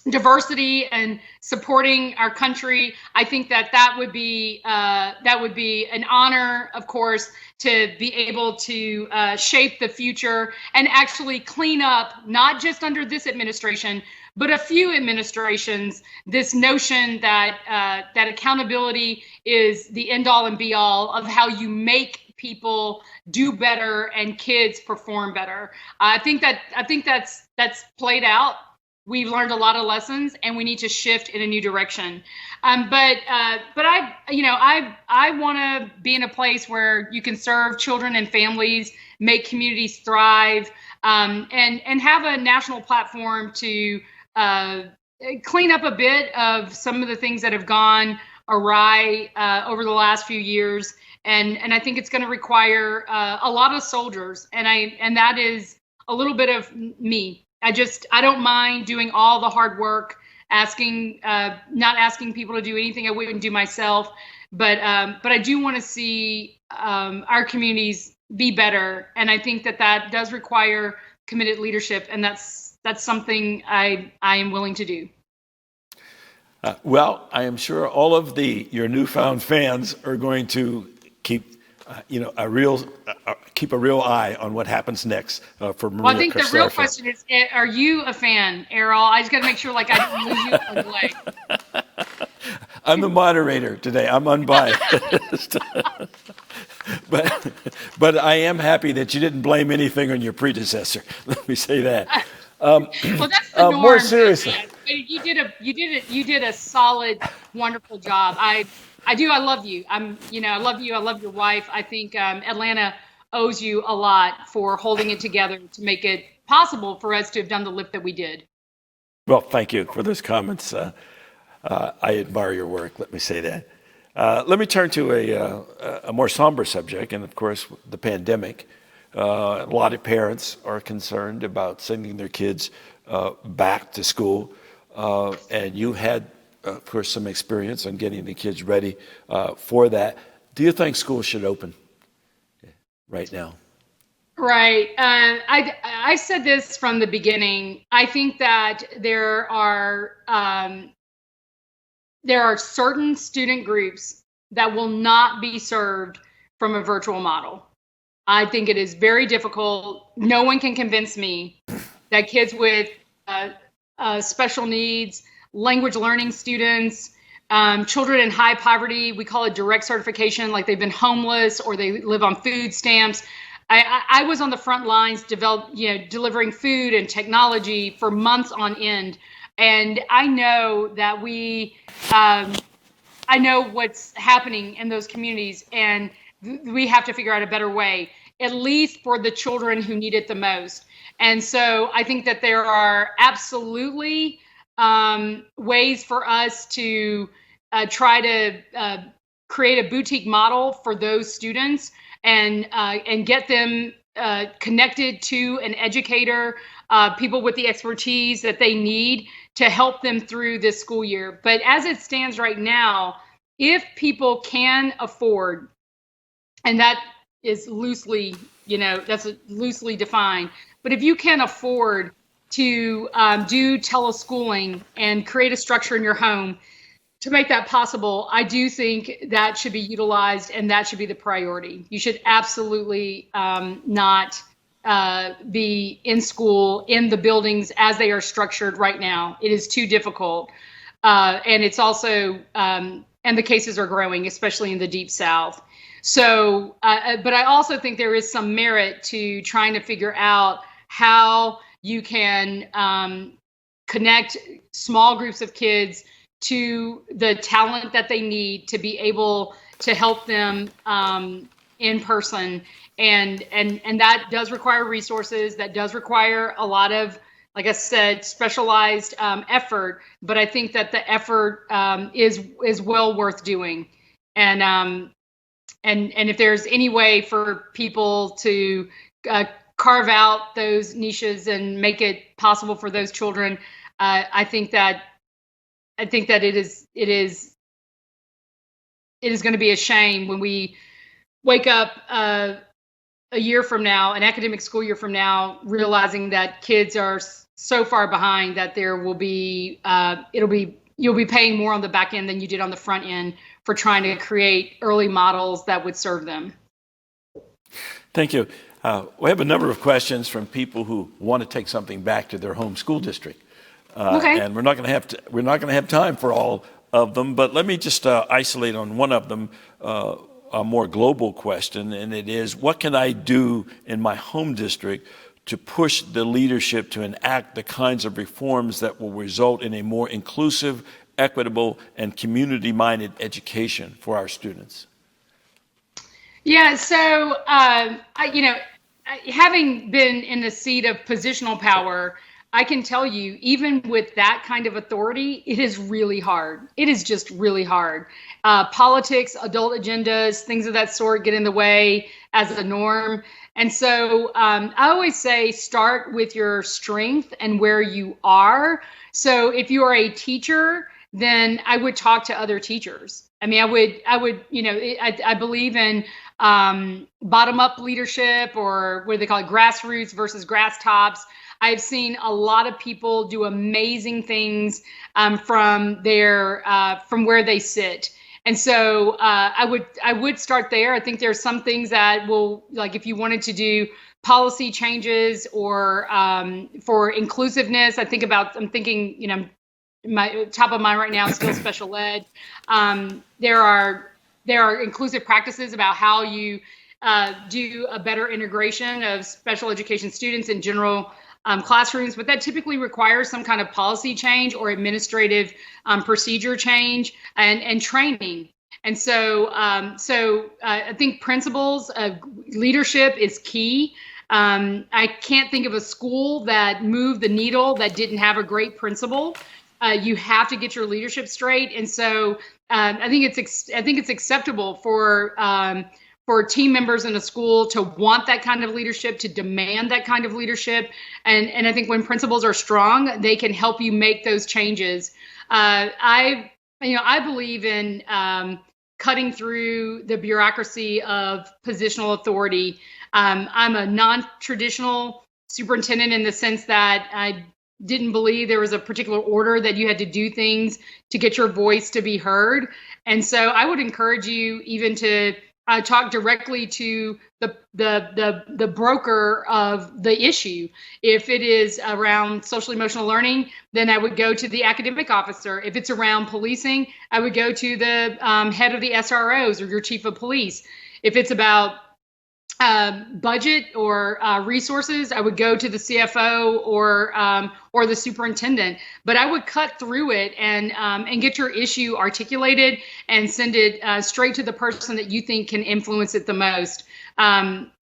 diversity and supporting our country. I think that would be an honor, of course, to be able to shape the future and actually clean up, not just under this administration, but a few administrations, this notion that accountability is the end all and be all of how you make people do better and kids perform better. I think that's played out. We've learned a lot of lessons, and we need to shift in a new direction. But I want to be in a place where you can serve children and families, make communities thrive, and have a national platform to clean up a bit of some of the things that have gone awry over the last few years. And I think it's going to require a lot of soldiers, and that is a little bit of me. I don't mind doing all the hard work, not asking people to do anything I wouldn't do myself, but I do want to see our communities be better, and I think that does require committed leadership, and that's something I am willing to do. Well, I am sure all of your newfound fans are going to keep keep a real eye on what happens next for Meria Carstarphen. Well, I think the real question is, are you a fan, Errol? I just got to make sure, I didn't lose you on the way. I'm the moderator today. I'm unbiased. But I am happy that you didn't blame anything on your predecessor. Let me say that. Well, that's the norm. More seriously, you did a solid, wonderful job. I do. I love you. I love you. I love your wife. I think Atlanta owes you a lot for holding it together to make it possible for us to have done the lift that we did. Well, thank you for those comments. I admire your work. Let me say that. Let me turn to a more somber subject, and of course, the pandemic. A lot of parents are concerned about sending their kids back to school, and you had, of course, some experience on getting the kids ready for that. Do you think schools should open right now? Right. I said this from the beginning. I think that there are there are certain student groups that will not be served from a virtual model. I think it is very difficult. No one can convince me that kids with special needs, language learning students, children in high poverty, we call it direct certification, like they've been homeless or they live on food stamps. I was on the front lines delivering food and technology for months on end. And I know that I know what's happening in those communities, and we have to figure out a better way, at least for the children who need it the most. And so I think that there are absolutely ways for us to try to create a boutique model for those students and get them connected to an educator, people with the expertise that they need to help them through this school year. But as it stands right now, if people can afford, and that is loosely, that's loosely defined, but if you can afford to do teleschooling and create a structure in your home to make that possible, I do think that should be utilized and that should be the priority. You should absolutely not be in school in the buildings as they are structured right now. It is too difficult. And it's also, and the cases are growing, especially in the Deep South. So, but I also think there is some merit to trying to figure out how you can connect small groups of kids to the talent that they need to be able to help them in person. And that does require resources. That does require a lot of, like I said, specialized effort. But I think that the effort is well worth doing. And if there's any way for people to carve out those niches and make it possible for those children, I think that it is going to be a shame when we wake up a year from now, an academic school year from now, realizing that kids are so far behind that there will be you'll be paying more on the back end than you did on the front end for trying to create early models that would serve them. Thank you. We have a number of questions from people who want to take something back to their home school district. Okay. And we're not going to have time for all of them, but let me just isolate on one of them, a more global question, and it is, what can I do in my home district to push the leadership to enact the kinds of reforms that will result in a more inclusive, equitable, and community-minded education for our students? Yeah, so having been in the seat of positional power, I can tell you, even with that kind of authority, it is really hard. It is just really hard. Politics, adult agendas, things of that sort get in the way as a norm. And so I always say start with your strength and where you are. So if you are a teacher, then I would talk to other teachers. I mean, I believe in bottom-up leadership, or what do they call it, grassroots versus grass tops. I've seen a lot of people do amazing things from where they sit. And so I would start there. I think there's some things that will, like if you wanted to do policy changes or for inclusiveness, I'm thinking, my top of mind right now is still special ed. There are inclusive practices about how you do a better integration of special education students in general classrooms, but that typically requires some kind of policy change or administrative procedure change and training. And so I think principals, leadership is key. I can't think of a school that moved the needle that didn't have a great principal. You have to get your leadership straight. And so I think it's acceptable for team members in a school to want that kind of leadership, to demand that kind of leadership. And I think when principals are strong, they can help you make those changes. I believe in cutting through the bureaucracy of positional authority. I'm a non-traditional superintendent in the sense that didn't believe there was a particular order that you had to do things to get your voice to be heard. And so I would encourage you even to talk directly to the broker of the issue. If it is around social emotional learning, then I would go to the academic officer. If it's around policing, I would go to the head of the SROs or your chief of police. If it's about budget or resources, I would go to the CFO or the superintendent. But I would cut through it and get your issue articulated and send it straight to the person that you think can influence it the most.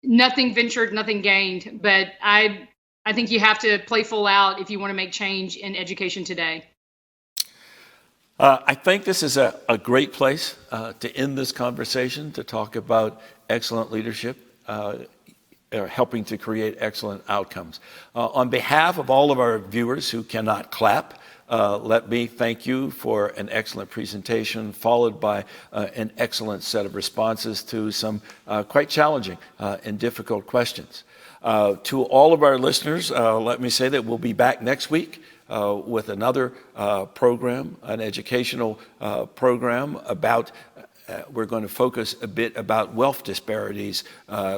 Nothing ventured, nothing gained. But I think you have to play full out if you want to make change in education today. I think this is a great place to end this conversation, to talk about excellent leadership, helping to create excellent outcomes. On behalf of all of our viewers who cannot clap, let me thank you for an excellent presentation, followed by an excellent set of responses to some quite challenging and difficult questions. To all of our listeners, let me say that we'll be back next week with another program, an educational program about we're going to focus a bit about wealth disparities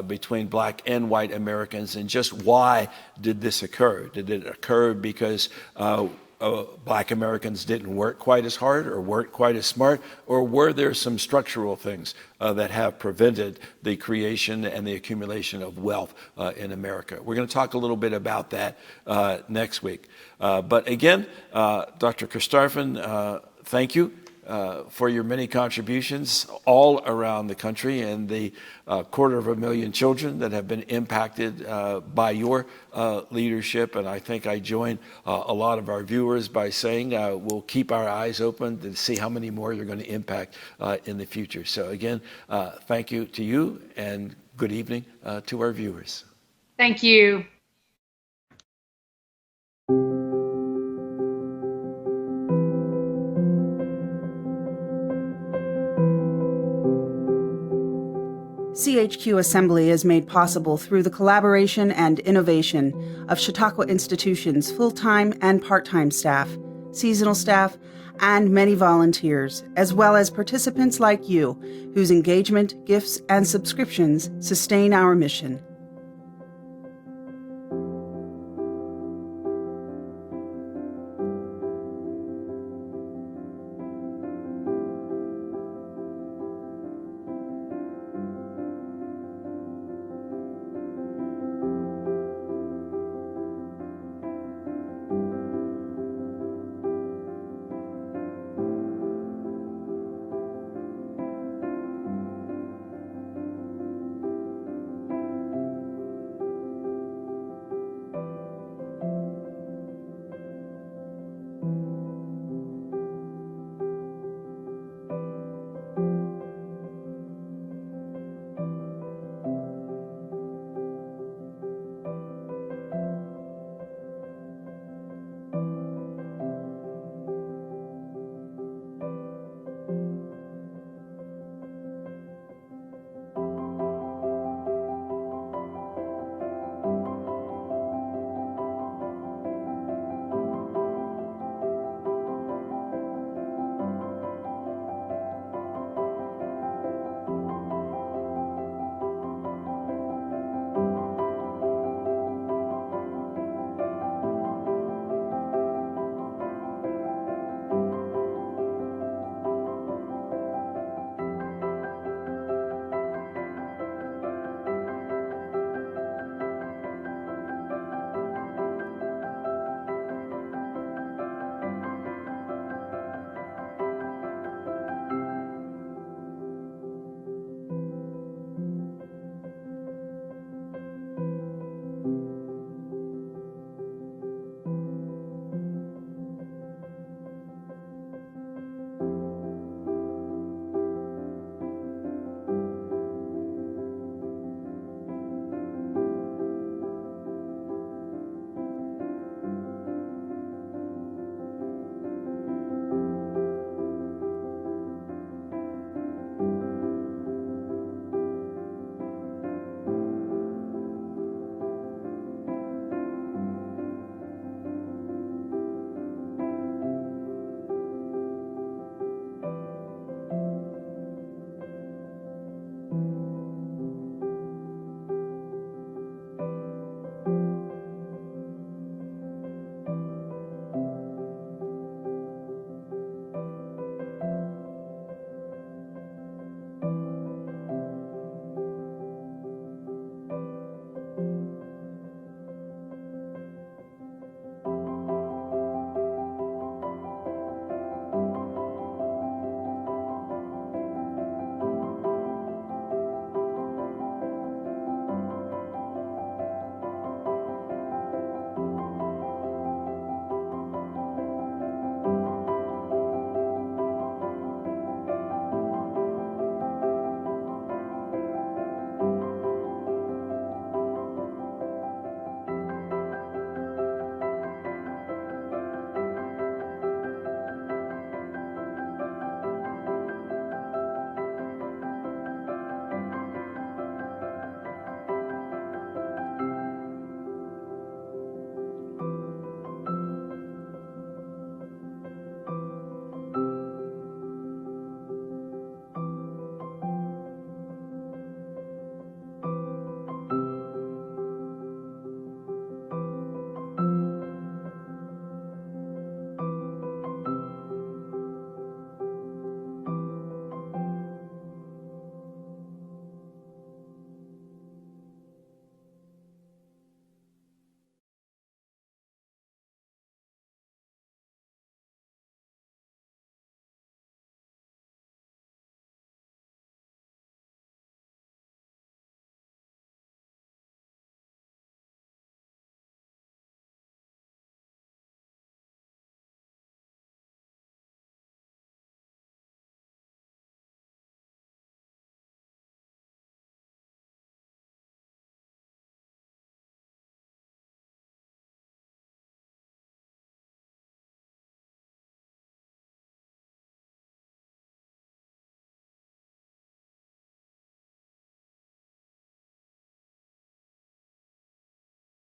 between Black and white Americans, and just why did this occur? Did it occur because Black Americans didn't work quite as hard or weren't quite as smart, or were there some structural things that have prevented the creation and the accumulation of wealth in America? We're going to talk a little bit about that next week. But again, Dr. Carstarphen, thank you for your many contributions all around the country and the 250,000 children that have been impacted by your leadership. And I think I join a lot of our viewers by saying we'll keep our eyes open to see how many more you're going to impact in the future. So again, thank you to you, and good evening to our viewers. Thank you. CHQ Assembly is made possible through the collaboration and innovation of Chautauqua Institution's full-time and part-time staff, seasonal staff, and many volunteers, as well as participants like you, whose engagement, gifts, and subscriptions sustain our mission.